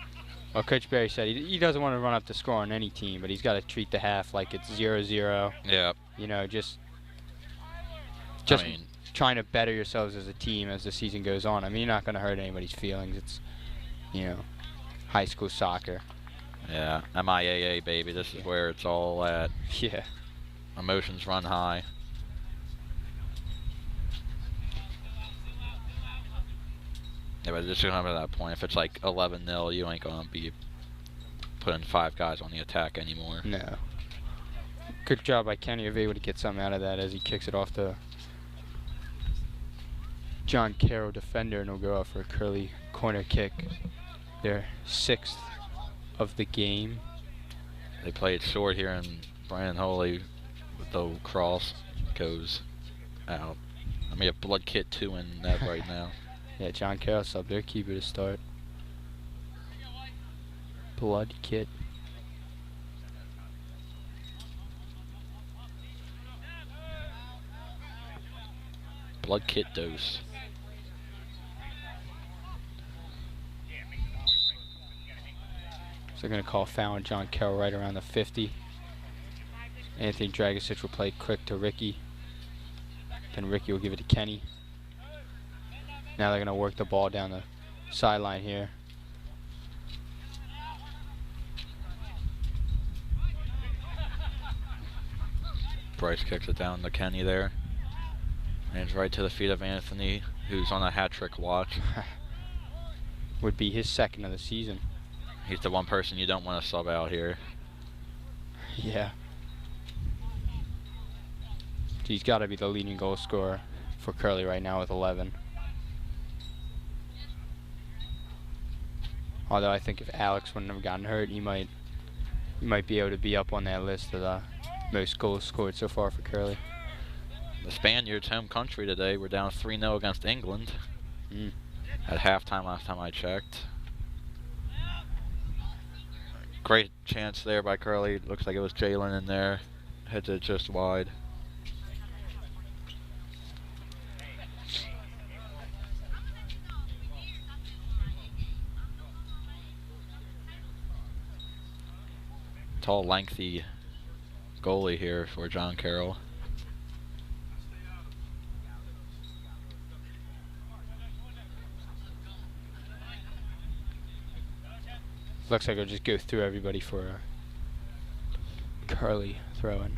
Well, Coach Barry said he doesn't want to run up the score on any team, but he's got to treat the half like it's 0-0. Yeah. You know, just I mean, trying to better yourselves as a team as the season goes on. I mean, you're not going to hurt anybody's feelings. It's, you know, high school soccer. Yeah, MIAA, baby. This is where it's all at. Yeah. Emotions run high. Yeah, but just remember that point. If it's like 11-0, you ain't going to be putting 5 guys on the attack anymore. No. Good job by Kenny of able to get something out of that as he kicks it off to John Carroll, defender, and he'll go out for a Curley corner kick. Their 6th of the game. They played short here, and Brandon Holy with the cross goes out. I mean, a blood kit 2 in net right now. Yeah, John Carroll sub their keeper to start. Blood kit. Blood kit dose. So they're going to call foul on John Carroll right around the 50. Anthony Dragosich will play quick to Ricky. Then Ricky will give it to Kenny. Now they're going to work the ball down the sideline here. Bryce kicks it down to Kenny there. And it's right to the feet of Anthony, who's on a hat-trick watch. Would be his 2nd of the season. He's the one person you don't want to sub out here. Yeah. He's got to be the leading goal scorer for Curley right now with 11. Although I think if Alex wouldn't have gotten hurt, he might be able to be up on that list of the most goals scored so far for Curley. The Spaniards' home country today were down 3-0 against England. At halftime last time I checked. Great chance there by Curley. Looks like it was Jalen in there. Heads it just wide. Tall, lengthy goalie here for John Carroll. Looks like I'll just go through everybody for a Curley throw-in.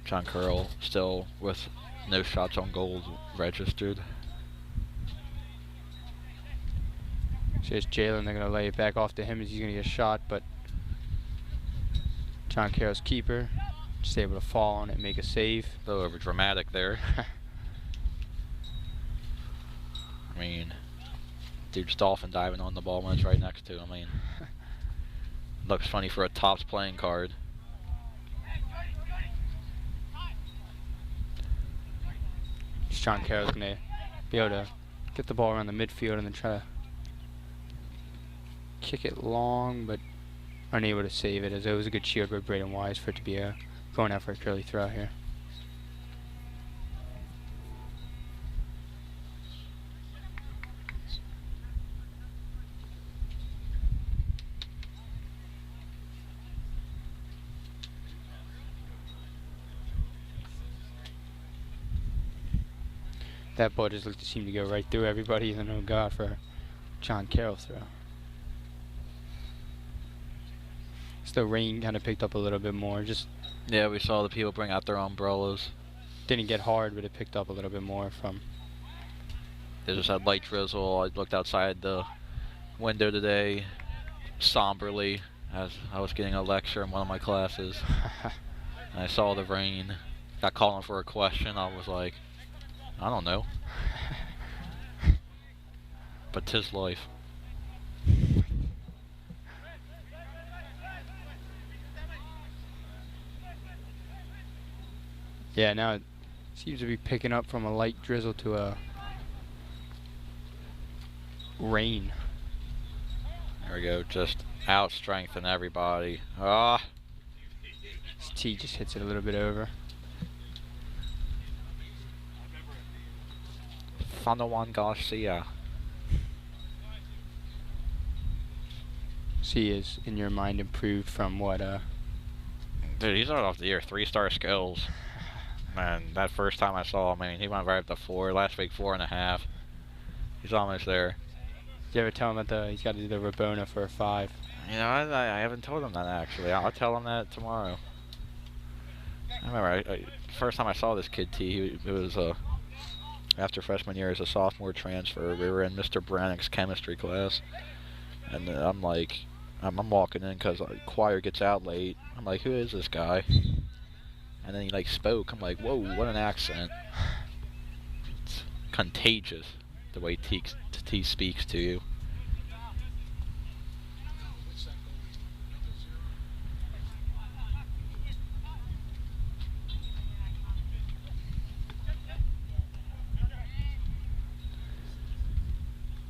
John Curl still with no shots on goal registered. So here's Jalen. They're going to lay it back off to him as he's going to get a shot, but John Carroll's keeper just able to fall on it and make a save. A little over dramatic there. I mean, dude's dolphin diving on the ball when it's right next to him. I mean, looks funny for a Topps playing card. John Carroll's going to be able to get the ball around the midfield and then try to kick it long, but unable to save it, as it was a good shield by Braden Wise for it to be going out for a Curley throw here. That ball just looked to seem to go right through everybody, and then oh god for John Carroll throw. The rain kind of picked up a little bit more. Just yeah, we saw the people bring out their umbrellas. Didn't get hard, but it picked up a little bit more from. They just had light drizzle. I looked outside the window today, somberly, as I was getting a lecture in one of my classes. And I saw the rain. Got calling for a question. I was like, I don't know. But 'tis life. Yeah, now it seems to be picking up from a light drizzle to a rain. There we go, just out strengthen everybody. Ah! This tee just hits it a little bit over. Fanawan Garcia. C is, in your mind, improved from what, Dude, he started off the year 3-star skills. Man, that first time I saw him, I mean, he went right up to 4. Last week, 4.5. He's almost there. Did you ever tell him that he's got to do the Rabona for a 5? You know, I haven't told him that, actually. I'll tell him that tomorrow. I remember, first time I saw this kid tee, it was after freshman year as a sophomore transfer. We were in Mr. Brannick's chemistry class. And I'm like, I'm walking in because choir gets out late. I'm like, who is this guy? And then he like spoke. I'm like, whoa, what an accent. It's contagious, the way T speaks to you.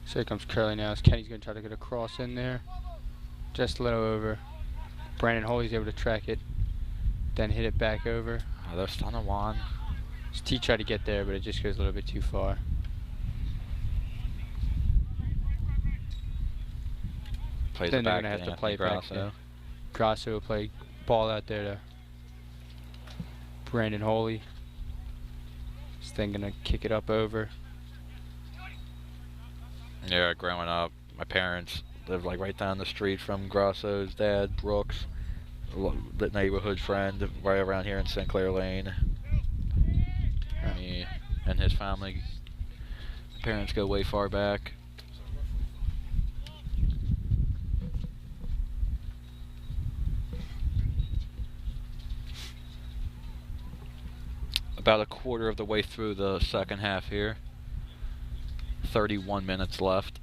So here comes Curley now. Kenny's going to try to get a cross in there. Just a little over. Brandon Holy's able to track it. Then hit it back over. Oh, that's Fanawan. T tried to get there, but it just goes a little bit too far. Plays Then it they're back going to have to Anthony play back Grasso. there. Grasso will play ball out there to Brandon Holy. He's then going to kick it up over. Yeah, growing up, my parents lived like right down the street from Grasso's dad, Brooks, the neighborhood friend right around here in St. Clair Lane. Me and his family, parents go way far back. About a quarter of the way through the second half here. 31 minutes left.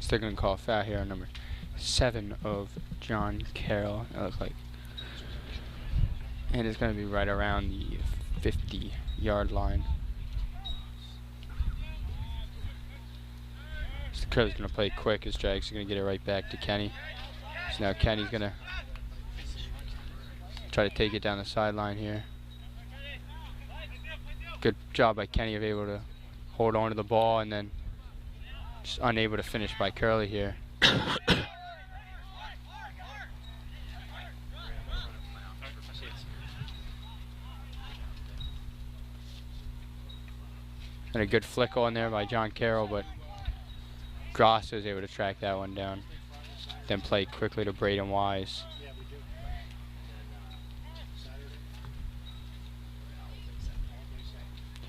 Still going to call a foul here on number 7 of John Carroll, it looks like. And it's going to be right around the 50-yard line. So Curley's going to play quick as Jags are going to get it right back to Kenny. So now Kenny's going to try to take it down the sideline here. Good job by Kenny of able to hold on to the ball and then just unable to finish by Curley here. And a good flick on there by John Carroll, but Gross was able to track that one down. Then play quickly to Braden Wise.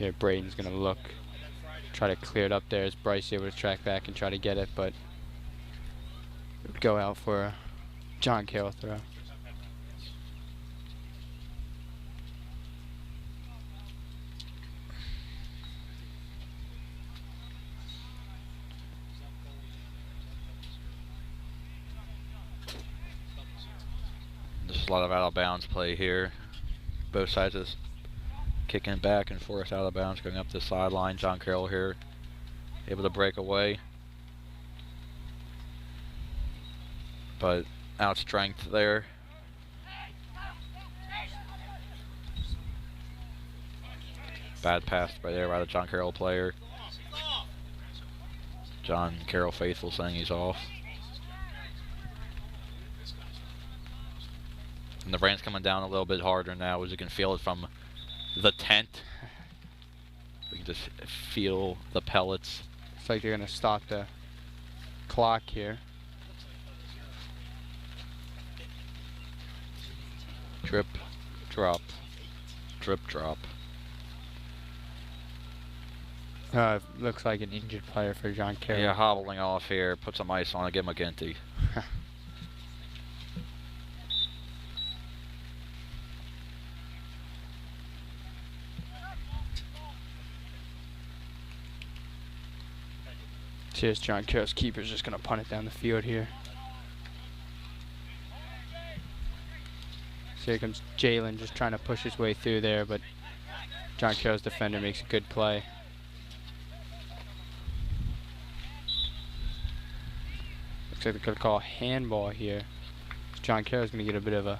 Here, Braden's going to look, try to clear it up there as Bryce able to track back and try to get it, but go out for a John Carroll throw. There's a lot of out of bounds play here. Both sides is kicking back and forth out of bounds, going up the sideline. John Carroll here, able to break away, but out strength there. Bad pass right there by the John Carroll player. John Carroll faithful saying he's off. And the rain's coming down a little bit harder now, as you can feel it from the tent. We can just feel the pellets. It's like they're going to stop the clock here. Drip, drop, drip, drop. Looks like an injured player for John Carroll. Yeah, hobbling off here. Put some ice on it, give him a Ginty. Here's John Carroll's keeper's just going to punt it down the field here. So here comes Jalen just trying to push his way through there, but John Carroll's defender makes a good play. Looks like they're going to call a handball here. John Carroll's going to get a bit of a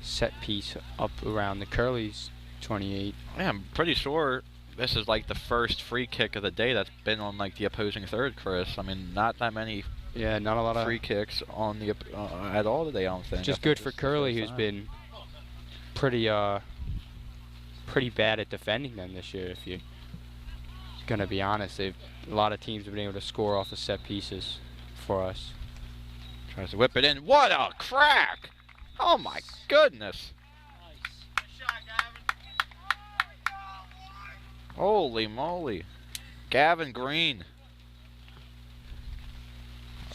set piece up around the Curley's 28. Yeah, I'm pretty sure this is like the first free kick of the day that's been on like the opposing third, Chris. I mean, not that many. Yeah, not a lot of free kicks on the at all today, I don't think. Just good for Curley, who's been pretty bad at defending them this year. If you're gonna be honest, a lot of teams have been able to score off of set pieces for us. Tries to whip it in. What a crack! Oh my goodness! Holy moly. Gavin Green.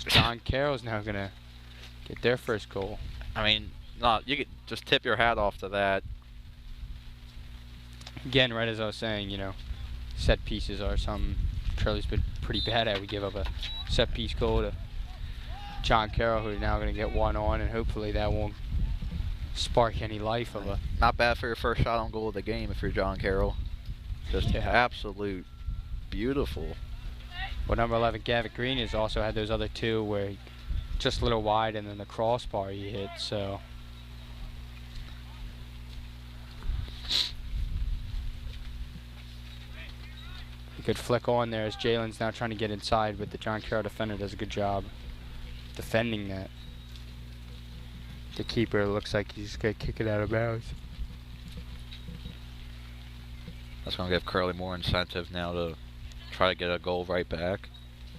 John Carroll's now going to get their first goal. I mean, no, you could just tip your hat off to that. Again, right as I was saying, you know, set pieces are something Curley's been pretty bad at. We give up a set piece goal to John Carroll, who's now going to get one on, and hopefully that won't spark any life of a... Not bad for your first shot on goal of the game if you're John Carroll. Just absolute beautiful. Well, number 11, Gavin Green, has also had those other two where he just a little wide and then the crossbar he hit, so. A good flick on there as Jalen's now trying to get inside, but the John Carroll defender does a good job defending that. The keeper looks like he's going to kick it out of bounds. That's going to give Curley more incentive now to try to get a goal right back.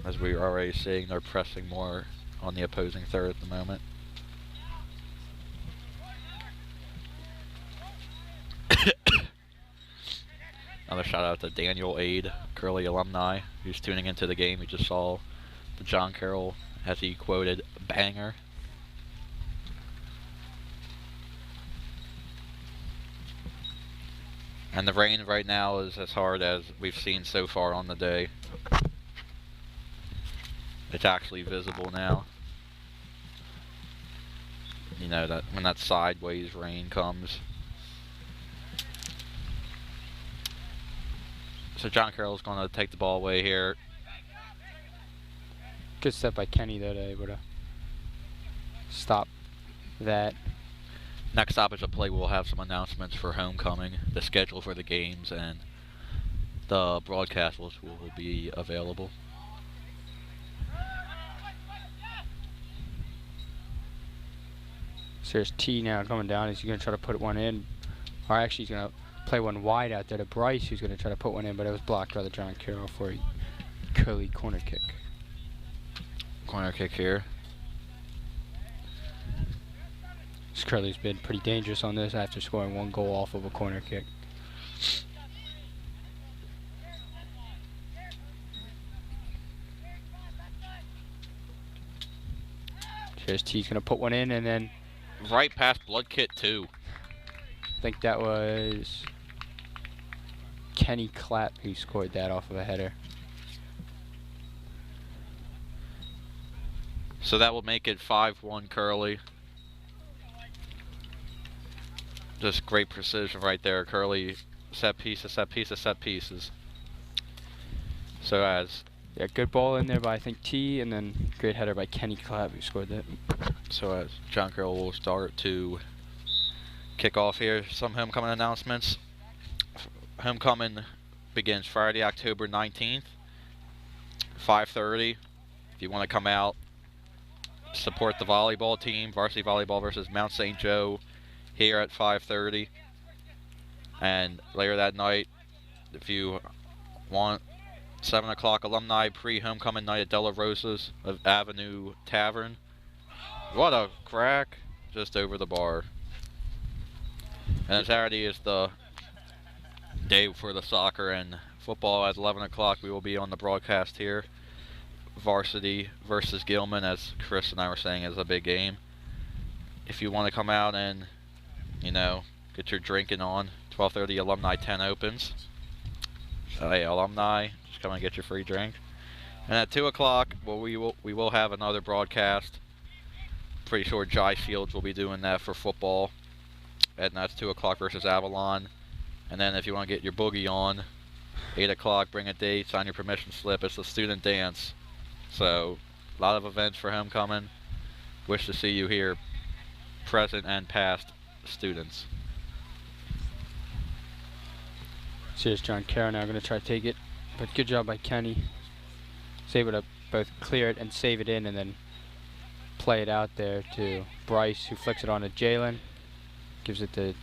As we're already seeing, they're pressing more on the opposing third at the moment. Another shout out to Daniel Aid, Curley alumni, who's tuning into the game. He just saw the John Carroll, as he quoted, banger. And the rain right now is as hard as we've seen so far on the day. It's actually visible now. You know, that when that sideways rain comes. So John Carroll's going to take the ball away here. Good step by Kenny, though, to able to stop that. Next stoppage of play, we'll have some announcements for homecoming, the schedule for the games, and the broadcast will be available. So there's T now coming down. Is he going to try to put one in? Or actually, he's going to play one wide out there to Bryce, who's going to try to put one in, but it was blocked by the John Carroll for a Curley corner kick. Corner kick here. Curley's been pretty dangerous on this after scoring one goal off of a corner kick. Here's T's going to put one in, and then right past Blood Kit 2. I think that was Kenny Clapp who scored that off of a header. So that will make it 5-1 Curley. Just great precision right there. Curley set pieces, set pieces, set pieces. So as Yeah, good ball in there by I think T, and then great header by Kenny Clapp who scored that. So as John Carroll will start to kick off here, some homecoming announcements. Homecoming begins Friday, October 19th, 5:30. If you want to come out, support the volleyball team, varsity volleyball versus Mount St. Joe here at 5:30. And later that night, if you want, 7 o'clock alumni pre-homecoming night at Della Rosa's of Avenue Tavern. What a crack, just over the bar. And Saturday is the day for the soccer and football at 11 o'clock. We will be on the broadcast here. Varsity versus Gilman, as Chris and I were saying, is a big game. If you want to come out and, you know, get your drinking on, 12:30 alumni 10 opens. Hey, alumni, just come and get your free drink. And at 2 o'clock, well, we will have another broadcast. Pretty sure Jai Fields will be doing that for football. And that's 2 o'clock versus Avalon. And then if you want to get your boogie on, 8 o'clock, bring a date, sign your permission slip. It's the student dance. So, a lot of events for homecoming. Wish to see you here, present and past students. So here's John Carroll now going to try to take it. But good job by Kenny. He's able to both clear it and save it in and then play it out there to Bryce, who flicks it on to Jalen. Gives it to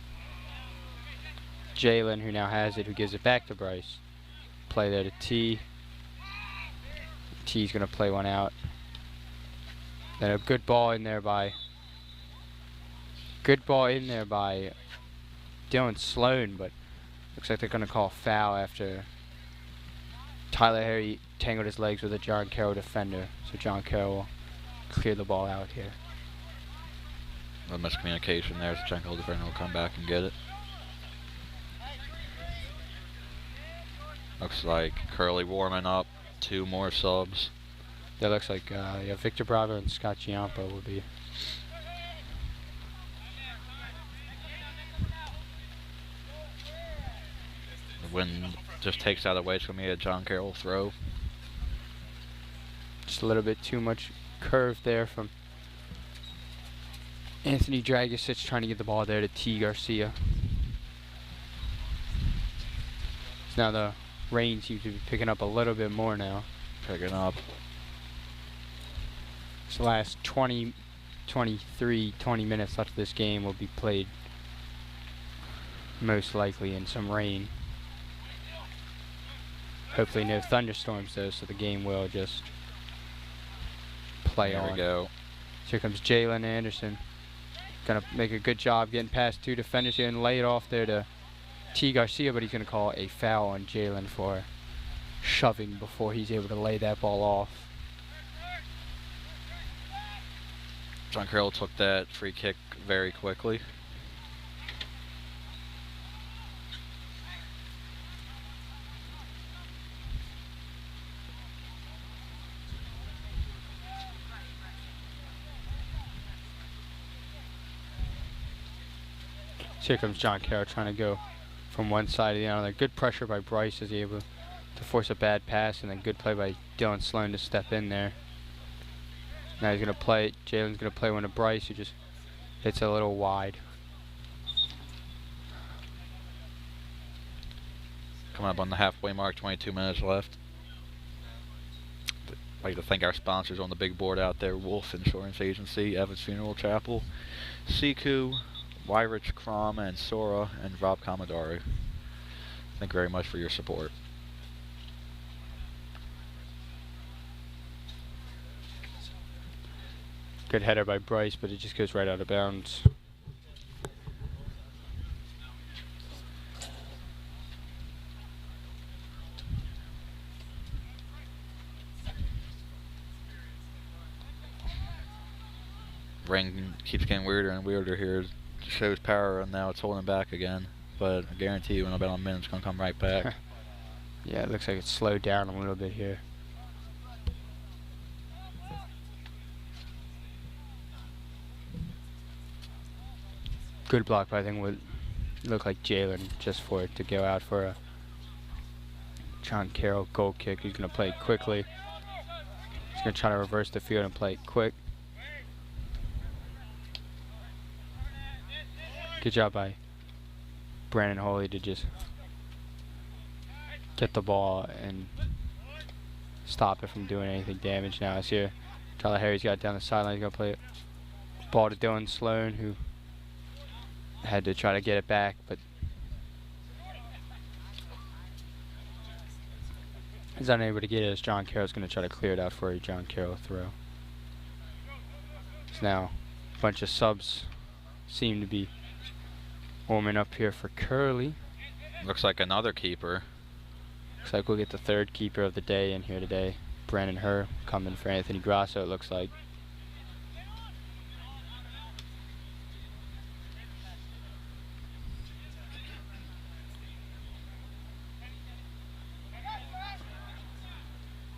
Jalen, who now has it, who gives it back to Bryce. Play there to T. T's going to play one out. Then a good ball in there by Dylan Sloan, but looks like they're going to call a foul after Tyler Harry tangled his legs with a John Carroll defender. So John Carroll will clear the ball out here. A miscommunication there. The John Carroll defender will come back and get it. Looks like Curley warming up. 2 more subs. That looks like yeah, Victor Bravo and Scott Giampo will be. The wind just takes that away. It's going to be a John Carroll throw. Just a little bit too much curve there from Anthony Dragicic, trying to get the ball there to T. Garcia. So now the rain seems to be picking up a little bit more now. Picking up. This last 20 minutes left of this game will be played most likely in some rain. Hopefully no thunderstorms though, so the game will just play on. There we go. So here comes Jalen Anderson. Gonna make a good job getting past 2 defenders here and lay it off there to T. Garcia, but he's going to call a foul on Jalen for shoving before he's able to lay that ball off. John Carroll took that free kick very quickly. So here comes John Carroll trying to go from one side to the other. Good pressure by Bryce as he able to force a bad pass, and then good play by Dylan Sloan to step in there. Now he's going to play, Jalen's going to play one to Bryce, who just hits a little wide. Coming up on the halfway mark, 22 minutes left. I'd like to thank our sponsors on the big board out there: Wolf Insurance Agency, Evans Funeral Chapel, Siku, Wyrich Crom, and Sora, and Rob Commodore. Thank you very much for your support. Good header by Bryce, but it just goes right out of bounds. Ring keeps getting weirder and weirder here. It shows power, and now it's holding back again. But I guarantee you in about a minute it's going to come right back. Yeah, it looks like it's slowed down a little bit here. Good block, but I think would look like Jalen just for it to go out for a John Carroll goal kick. He's going to play it quickly. He's going to try to reverse the field and play it quick. Good job by Brandon Holy to just get the ball and stop it from doing anything damage. Now it's here. Tyler Harry's got it down the sideline. He's going to play it. Ball to Dylan Sloan, who had to try to get it back, but he's unable to get it as John Carroll's going to try to clear it out for a John Carroll throw. So now a bunch of subs seem to be warming up here for Curley. Looks like another keeper. Looks like we'll get the third keeper of the day in here today. Brandon Herr coming for Anthony Grasso, it looks like.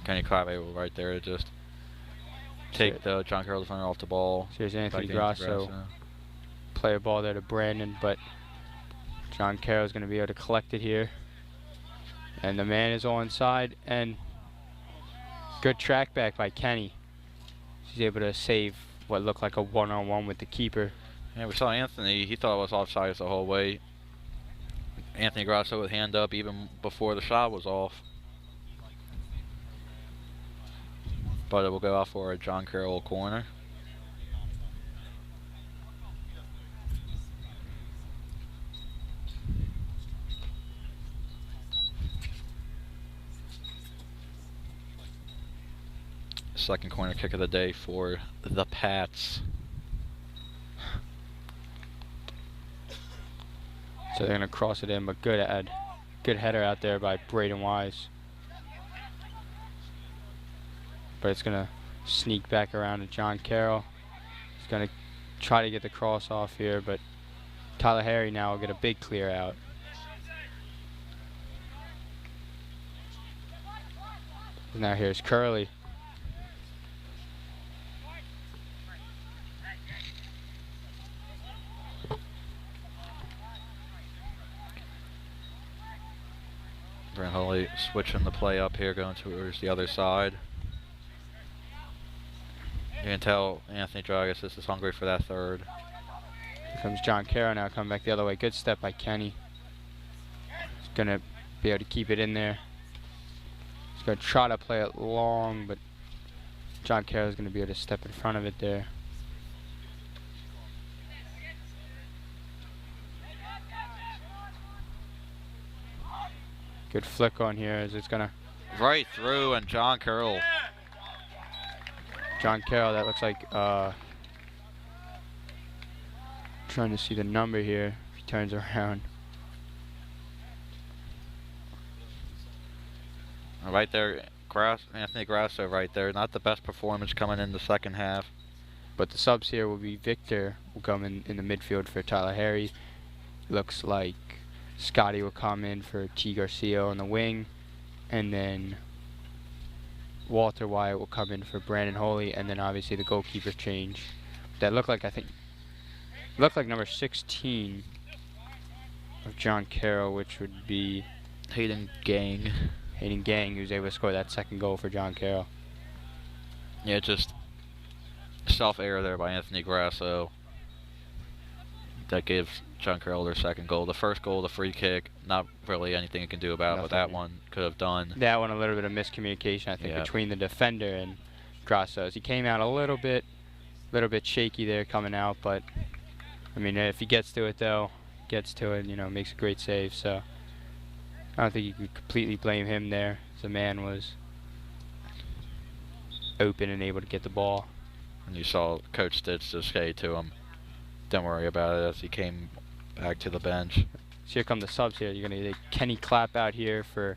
Kenny Clave right there to just take the John Carroll defender off the ball. So here's Anthony Grasso. Play a ball there to Brandon, but John Carroll's going to be able to collect it here. And the man is onside, and good track back by Kenny. He's able to save what looked like a one-on-one with the keeper. Yeah, we saw Anthony. He thought it was offside the whole way. Anthony Grasso with hand up even before the shot was off. But it will go out for a John Carroll corner. Second corner kick of the day for the Pats. So they're going to cross it in, but good header out there by Braden Wise. But it's going to sneak back around to John Carroll. He's going to try to get the cross off here, but Tyler Harry now will get a big clear out. And now here's Curley. Brent Holy switching the play up here, going towards the other side. You can tell Anthony Dragas is hungry for that third. Here comes John Carroll now coming back the other way. Good step by Kenny. He's going to be able to keep it in there. He's going to try to play it long, but John Carroll is going to be able to step in front of it there. Good flick on here as it's going to... Right through, and John Carroll. John Carroll, that looks like... trying to see the number here. If he turns around. Right there, Anthony Grasso right there. Not the best performance coming in the second half. But the subs here will be Victor, will come in the midfield for Tyler Harry. Looks like Scotty will come in for T. Garcia on the wing. And then Walter Wyatt will come in for Brandon Holy. And then obviously the goalkeeper change. That looked like, I think, looked like number 16 of John Carroll, which would be Hayden Gang. Hayden Gang, who's able to score that second goal for John Carroll. Yeah, just self-error there by Anthony Grasso. That gives John Carroll their second goal. The first goal, the free kick, not really anything you can do about it, but that one could have done. That one, a little bit of miscommunication, I think, between the defender and Grasso. He came out a little bit shaky there coming out, but I mean, if he gets to it though, you know, makes a great save. So I don't think you could completely blame him there. The man was open and able to get the ball. And you saw Coach Stitz just say to him, "Don't worry about it," as he came back to the bench. So here come the subs here. You're going to get Kenny Clapp out here for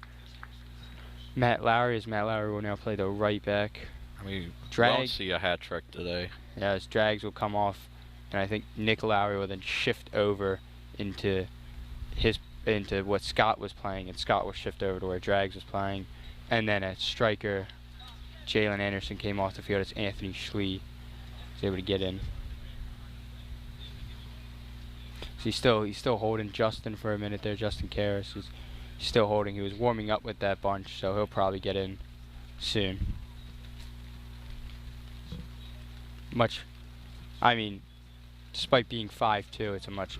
Matt Lowry, as Matt Lowry will now play the right back. I mean, don't see a hat trick today. Yeah, his drags will come off, and I think Nick Lowry will then shift over into what Scott was playing, and Scott will shift over to where Drags was playing, and then at striker, Jalen Anderson came off the field as Anthony Schlee was able to get in. So he's still holding Justin for a minute there. Justin Karras is still holding. He was warming up with that bunch, so he'll probably get in soon. Despite being 5-2, it's a much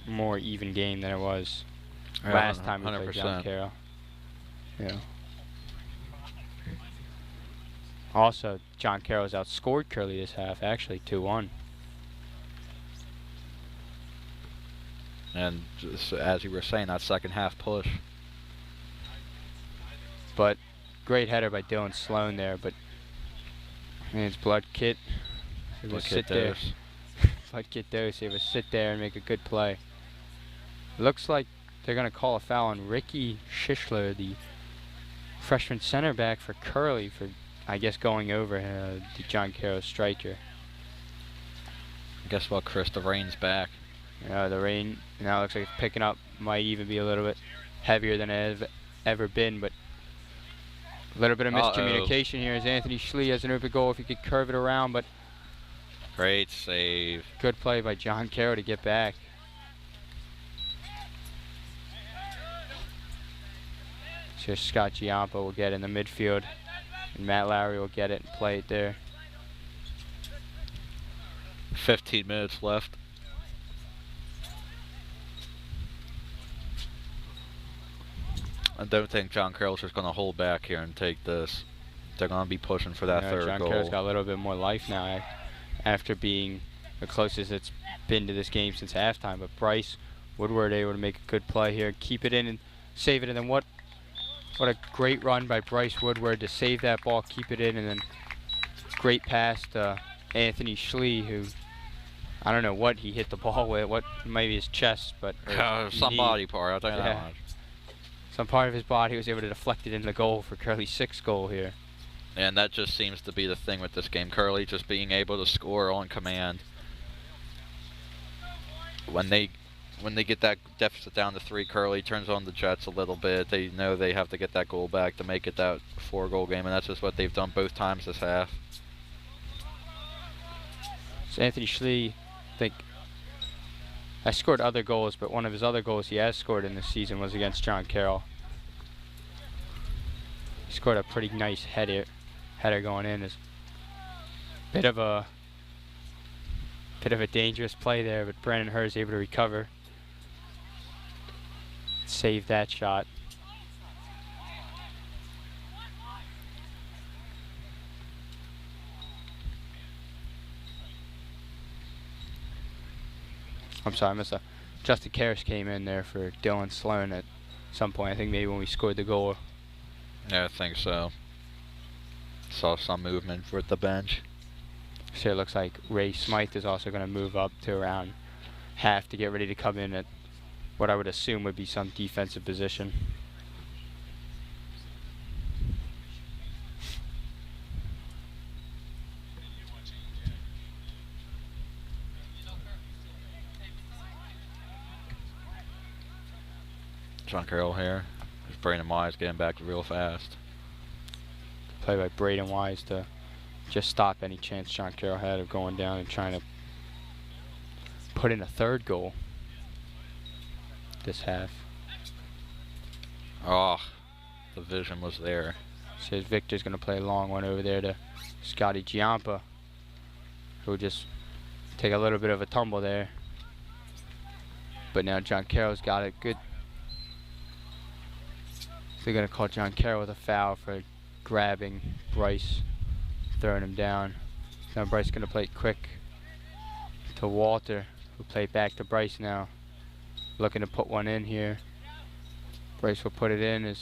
more even game than it was last time we played John Carroll. Yeah. Also, John Carroll's outscored Curley this half, actually 2-1. And just as you were saying, that second half push. But great header by Dylan Sloan there, but it's Blood Kit. He will sit there. Blood Kit Dose. He will sit there and make a good play. Looks like they're going to call a foul on Ricky Schischler, the freshman center back for Curley, for, I guess, going over the John Carroll striker. Guess what, Chris? The rain's back. Yeah, the rain now looks like it's picking up. Might even be a little bit heavier than it has ever been, but a little bit of miscommunication here as Anthony Schlee has an open goal if he could curve it around, but great save. Good play by John Carroll to get back. So Scott Giampa will get in the midfield, and Matt Lowry will get it and play it there. 15 minutes left. I don't think John Carroll's just going to hold back here and take this. They're going to be pushing for that third John goal. Carroll's got a little bit more life now after being the closest it's been to this game since halftime. But Bryce Woodward able to make a good play here, keep it in and save it. And then what a great run by Bryce Woodward to save that ball, keep it in, and then great pass to Anthony Schlee, who I don't know what he hit the ball with, what maybe his chest, but some body part. I'll tell you that much. Some part of his body was able to deflect it into the goal for Curley's 6th goal here. And that just seems to be the thing with this game. Curley just being able to score on command. When they get that deficit down to 3, Curley turns on the jets a little bit. They know they have to get that goal back to make it that 4-goal game, and that's just what they've done both times this half. So Anthony Schlee, I think, has scored other goals, but one of his other goals he has scored in this season was against John Carroll. He scored a pretty nice header going in. Is bit of a dangerous play there, but Brandon Herr's able to recover, save that shot. I'm sorry, I missed that. Justin Karras came in there for Dylan Sloan at some point. I think maybe when we scored the goal. Yeah, I think so. Saw some movement with the bench. So it looks like Ray Smythe is also going to move up to around half to get ready to come in at what I would assume would be some defensive position. John Carroll here. There's Brandon Wise getting back real fast. Play by Braden Wise to just stop any chance John Carroll had of going down and trying to put in a 3rd goal this half. Oh, the vision was there. Says Victor's going to play a long one over there to Scotty Giampa, who will just take a little bit of a tumble there. But now John Carroll's got it good. They're going to call John Carroll with a foul for grabbing Bryce, throwing him down. Now Bryce going to play it quick to Walter, who play it back to Bryce now. Looking to put one in here. Bryce will put it in.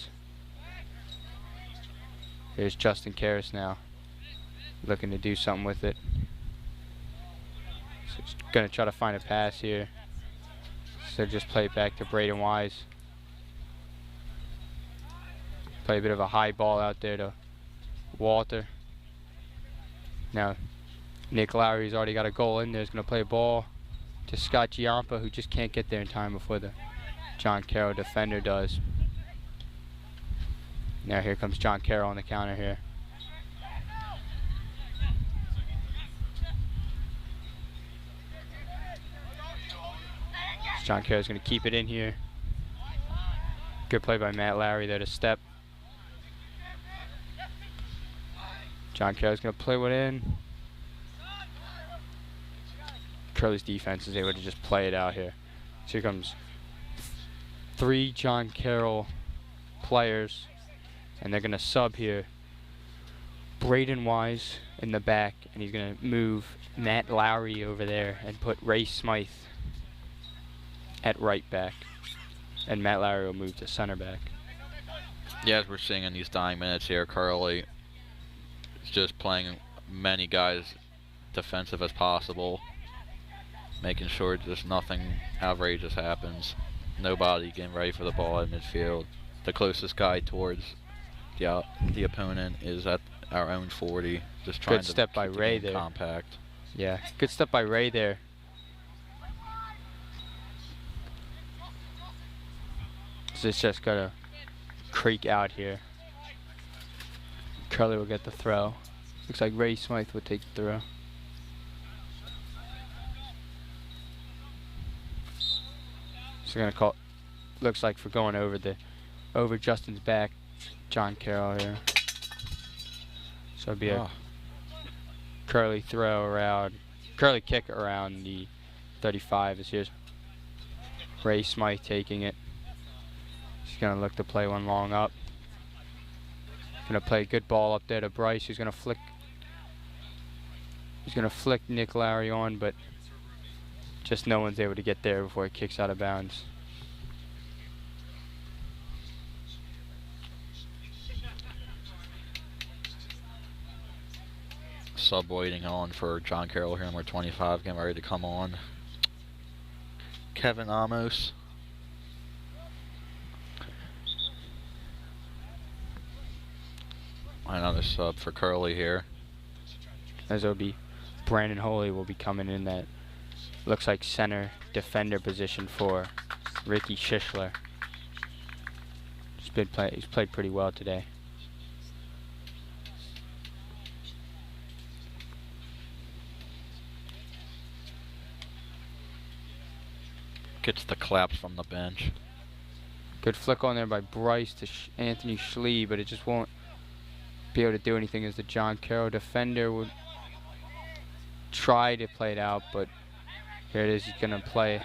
Here's Justin Karras now, looking to do something with it. So he's going to try to find a pass here. So just play it back to Braden Wise. Play a bit of a high ball out there to Walter. Now Nick Lowry's already got a goal in there. He's going to play a ball to Scott Giampa, who just can't get there in time before the John Carroll defender does. Now here comes John Carroll on the counter here. John Carroll's going to keep it in here. Good play by Matt Lowry there to step. John Carroll's going to play one in. Curley's defense is able to just play it out here. So here comes 3 John Carroll players, and they're going to sub here Braden Wise in the back, and he's going to move Matt Lowry over there and put Ray Smythe at right back, and Matt Lowry will move to center back. Yeah, as we're seeing in these dying minutes here, Curley is just playing many guys defensive as possible, making sure just nothing outrageous happens. Nobody getting ready for the ball at midfield. The closest guy towards the opponent is at our own 40, just trying Good step by Ray there. Compact. Yeah, good step by Ray there. So it's just gotta creak out here. Curley will get the throw. Looks like Ray Smythe will take the throw. So gonna call. Looks like for going over Justin's back, John Carroll here. So it'll be a Curley throw around, Curley kick around the 35. As here's Ray Smythe taking it. He's gonna look to play one long up. Gonna play a good ball up there to Bryce, who's gonna flick. He's gonna flick Nick Lowry on, but just no one's able to get there before it kicks out of bounds. Sub waiting on for John Carroll here, number 25, getting ready to come on. Kevin Amos. Another sub for Curley here. As it'll be Brandon Holy will be coming in that looks like center defender position for Ricky Schischler. He's played pretty well today. Gets the claps from the bench. Good flick on there by Bryce to Anthony Schlee, but it just won't be able to do anything as the John Carroll defender would try to play it out, but here it is. He's going to play.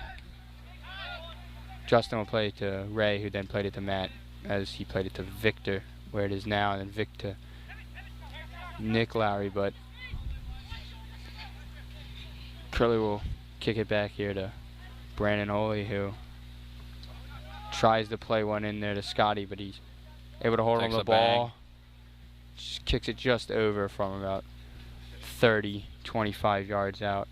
Justin will play it to Ray, who then played it to Matt, as he played it to Victor, where it is now, and then Vic to Nick Lowry, but Curley will kick it back here to Brandon Holy, who tries to play one in there to Scotty, but he's able to hold on the ball. Just kicks it just over from about 30, 25 yards out.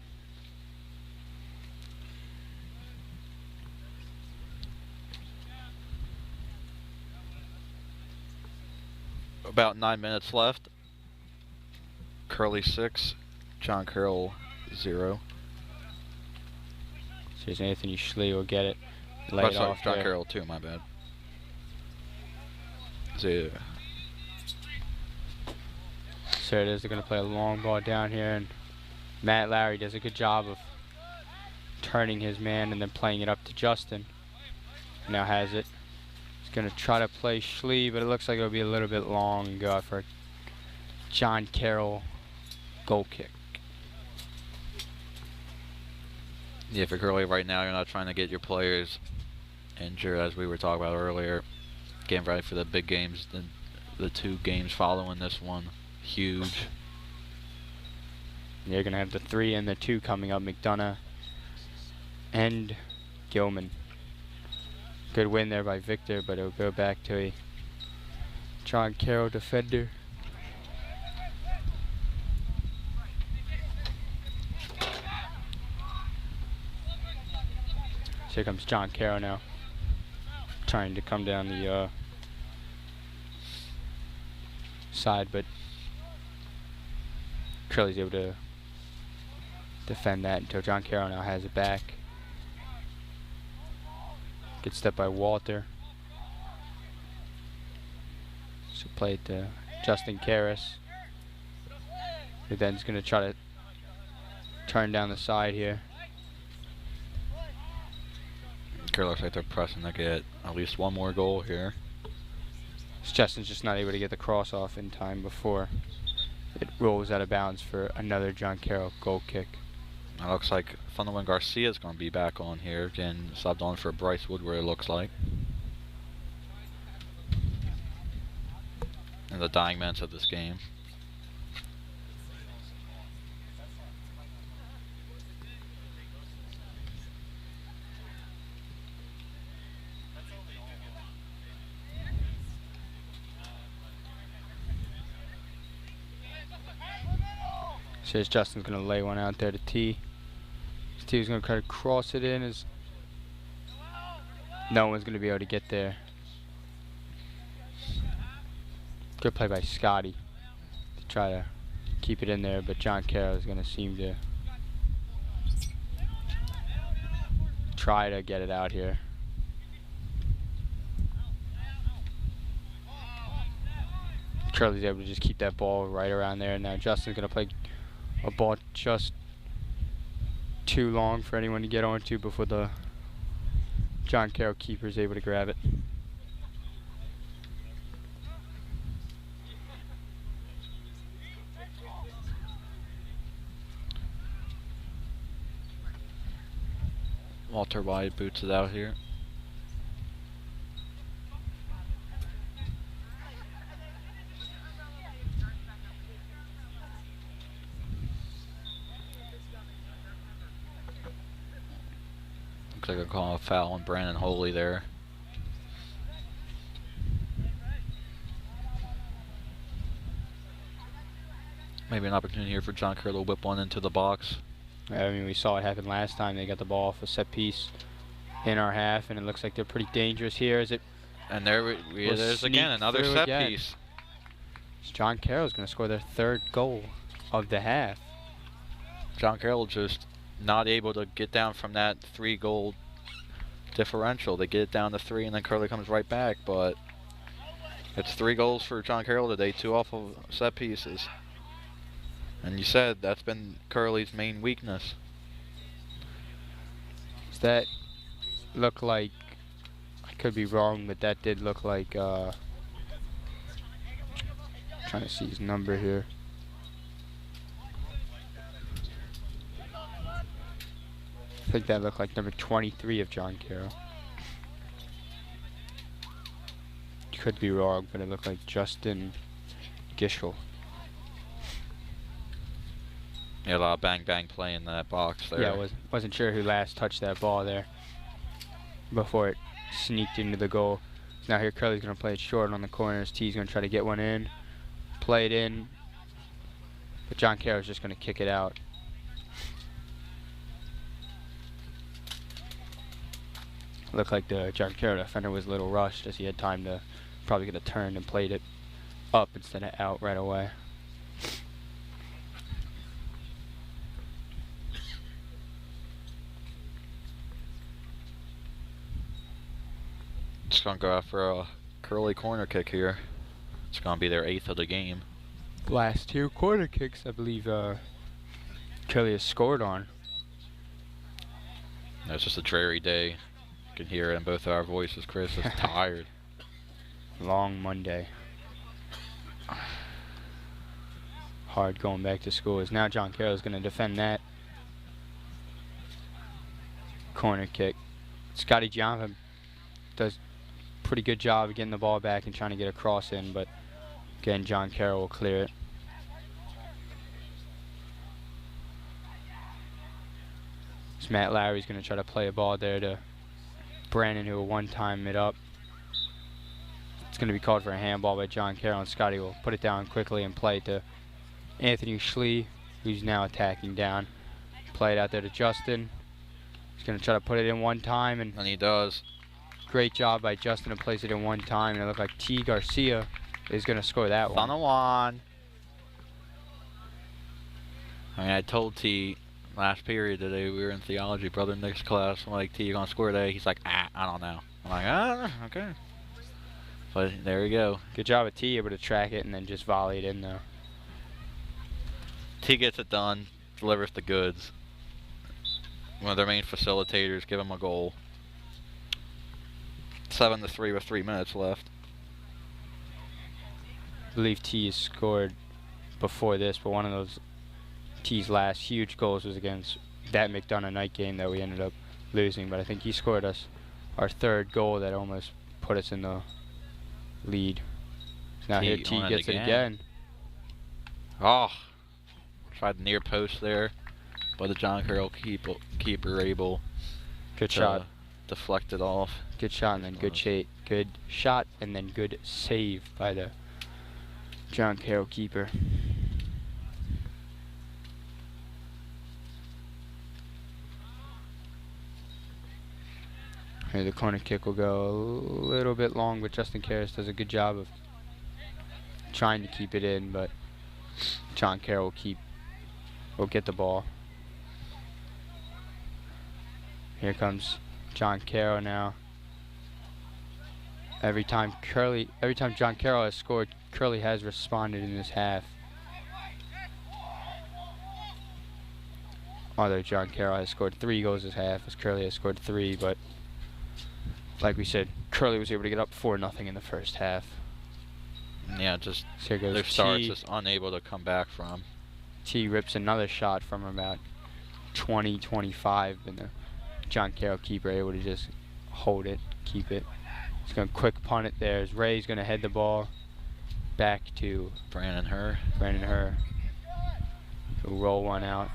About 9 minutes left. Curley 6, John Carroll 0. So here's Anthony Schlee will get it. Lay it off John there. Carroll 2, my bad. 0. So it is. They're going to play a long ball down here, and Matt Lowry does a good job of turning his man and then playing it up to Justin. Now has it. He's going to try to play Schlee, but it looks like it'll be a little bit long and go out for a John Carroll goal kick. Yeah, for Curley right now, you're not trying to get your players injured, as we were talking about earlier. Getting ready for the big games, the 2 games following this one. Huge. You're going to have the 3 and the 2 coming up, McDonough and Gilman. Good win there by Victor, but it'll go back to a John Carroll defender. So here comes John Carroll now, trying to come down the side, but Curley's able to defend that until John Carroll now has it back. Good step by Walter. So play it to Justin Karras. Who then's going to try to turn down the side here. Curley looks like they're pressing to get at least one more goal here. Justin's just not able to get the cross off in time before it rolls out of bounds for another John Carroll goal kick. It looks like Funderwin Garcia is going to be back on here, getting subbed on for Bryce Woodward, it looks like. In the dying minutes of this game. Says Justin's going to lay one out there to T. T's going to try to cross it in as no one's going to be able to get there. Good play by Scotty to try to keep it in there, but John Carroll is going to seem to try to get it out here. Curley's able to just keep that ball right around there. Now Justin's going to play a ball just too long for anyone to get onto before the John Carroll keeper is able to grab it. Walter Wide boots it out here. Looks like they're calling a foul on Brandon Holy there. Maybe an opportunity here for John Carroll to whip one into the box. I mean, we saw it happen last time. They got the ball off a set piece in our half, and it looks like they're pretty dangerous here. As it and there it is again, another set piece. John Carroll's going to score their third goal of the half. John Carroll just not able to get down from that 3-goal differential. They get it down to 3, and then Curley comes right back. But it's 3 goals for John Carroll today, 2 off of set pieces. And you said that's been Curley's main weakness. Does that look like, I could be wrong, but that did look like, trying to see his number here. I think that looked like number 23 of John Carroll. Could be wrong, but it looked like Justin Gischel. Yeah, a lot of bang play in that box there. Yeah, wasn't sure who last touched that ball there before it sneaked into the goal. So now here Curley's going to play it short on the corners. T's going to try to get one in, play it in, but John Carroll's just going to kick it out. Looked like the John Carroll defender was a little rushed as he had time to probably get a turn and played it up instead of out right away. It's going to go out for a Curley corner kick here. It's going to be their 8th of the game. Last 2 corner kicks, I believe, Curley has scored on. It's just a dreary day. You can hear it in both of our voices. Chris is tired. Long Monday. Hard going back to school. Is now John Carroll is going to defend that corner kick. Scotty Jonathan does a pretty good job of getting the ball back and trying to get a cross in, but again, John Carroll will clear it. So Matt Lowry's going to try to play a ball there to Brandon, who will one-time it up. It's going to be called for a handball by John Carroll, and Scotty will put it down quickly and play it to Anthony Schlee, who's now attacking down. Play it out there to Justin. He's going to try to put it in one time, and he does. Great job by Justin to place it in one time, and it looked like T. Garcia is going to score that one. On the one. I mean, I told T last period today, we were in theology, Brother Nick's class. I'm like, T, you gonna score today? He's like, I don't know. I'm like, okay. But there you go. Good job of T, able to track it and then just volley it in though. T gets it done, delivers the goods. One of their main facilitators, give him a goal. 7-3 with 3 minutes left. I believe T has scored before this, but one of those T's last huge goals was against that McDonough night game that we ended up losing. But I think he scored us our 3rd goal that almost put us in the lead. Now here T gets it again. Oh, tried the near post there, but the John Carroll keeper able good shot, deflect it off. Good shot and then good shot and then good save by the John Carroll keeper. Here the corner kick will go a little bit long, but Justin Karras does a good job of trying to keep it in, but John Carroll will get the ball. Here comes John Carroll now. Every time John Carroll has scored, Curley has responded in this half. Although John Carroll has scored 3 goals this half, as Curley has scored 3, but like we said, Curley was able to get up 4-0 in the first half. Yeah, just so here goes their starts just unable to come back from. T rips another shot from about 20-25, and the John Carroll keeper able to just hold it, keep it. He's going to quick punt it there. Ray's going to head the ball back to Brandon Herr. He'll roll one out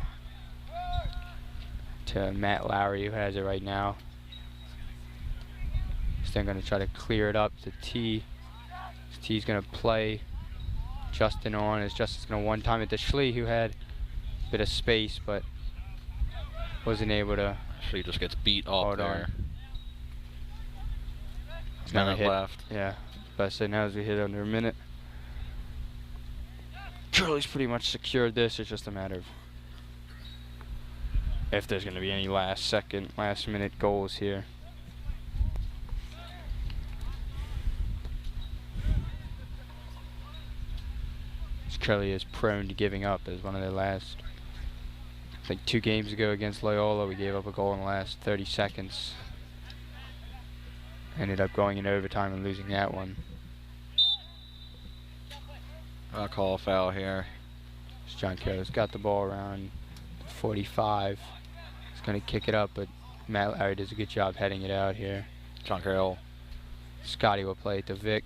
to Matt Lowry, who has it right now. He's then going to try to clear it up to T. T's going to play Justin on, as Justin's going to one-time it to Schley, who had a bit of space, but wasn't able to. Schley just gets beat up there. It's minute left. Yeah, but I say now as we hit under a minute. Curley's pretty much secured this. It's just a matter of if there's going to be any last minute goals here. Curley is prone to giving up as one of their last, I think 2 games ago against Loyola, we gave up a goal in the last 30 seconds. Ended up going in overtime and losing that one. I'll call a foul here. John Carroll's got the ball around 45. He's going to kick it up, but Matt Lowry does a good job heading it out here. John Carroll. Scotty will play it to Vic.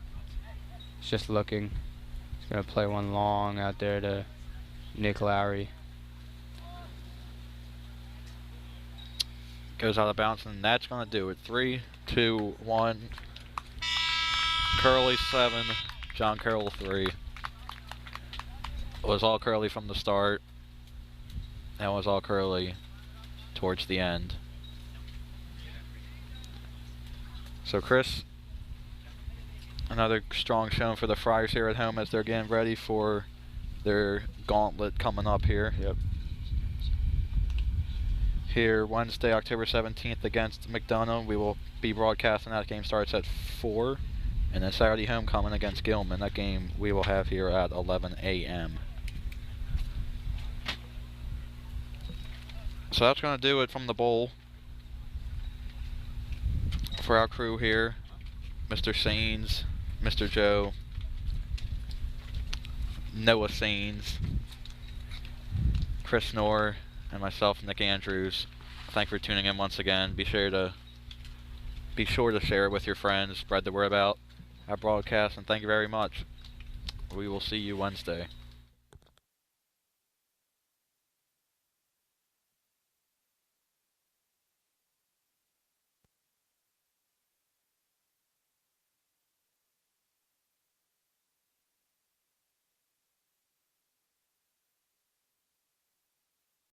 He's just looking. He's going to play one long out there to Nick Lowry. Goes out of bounds, and that's going to do it. 3, 2, 1. Curley 7, John Carroll 3. It was all Curley from the start. And it was all Curley towards the end. So Chris, another strong showing for the Friars here at home as they're getting ready for their gauntlet coming up here. Yep. Here Wednesday, October 17th against McDonough. We will be broadcasting. That game starts at 4. And then Saturday homecoming against Gilman. That game we will have here at 11 a.m. So that's going to do it from the bowl. For our crew here, Mr. Sains, Mr. Joe, Noah Sains, Chris Knorr, and myself, Nick Andrews. Thanks for tuning in once again. Be sure to share it with your friends, spread the word about our broadcast, and thank you very much. We will see you Wednesday.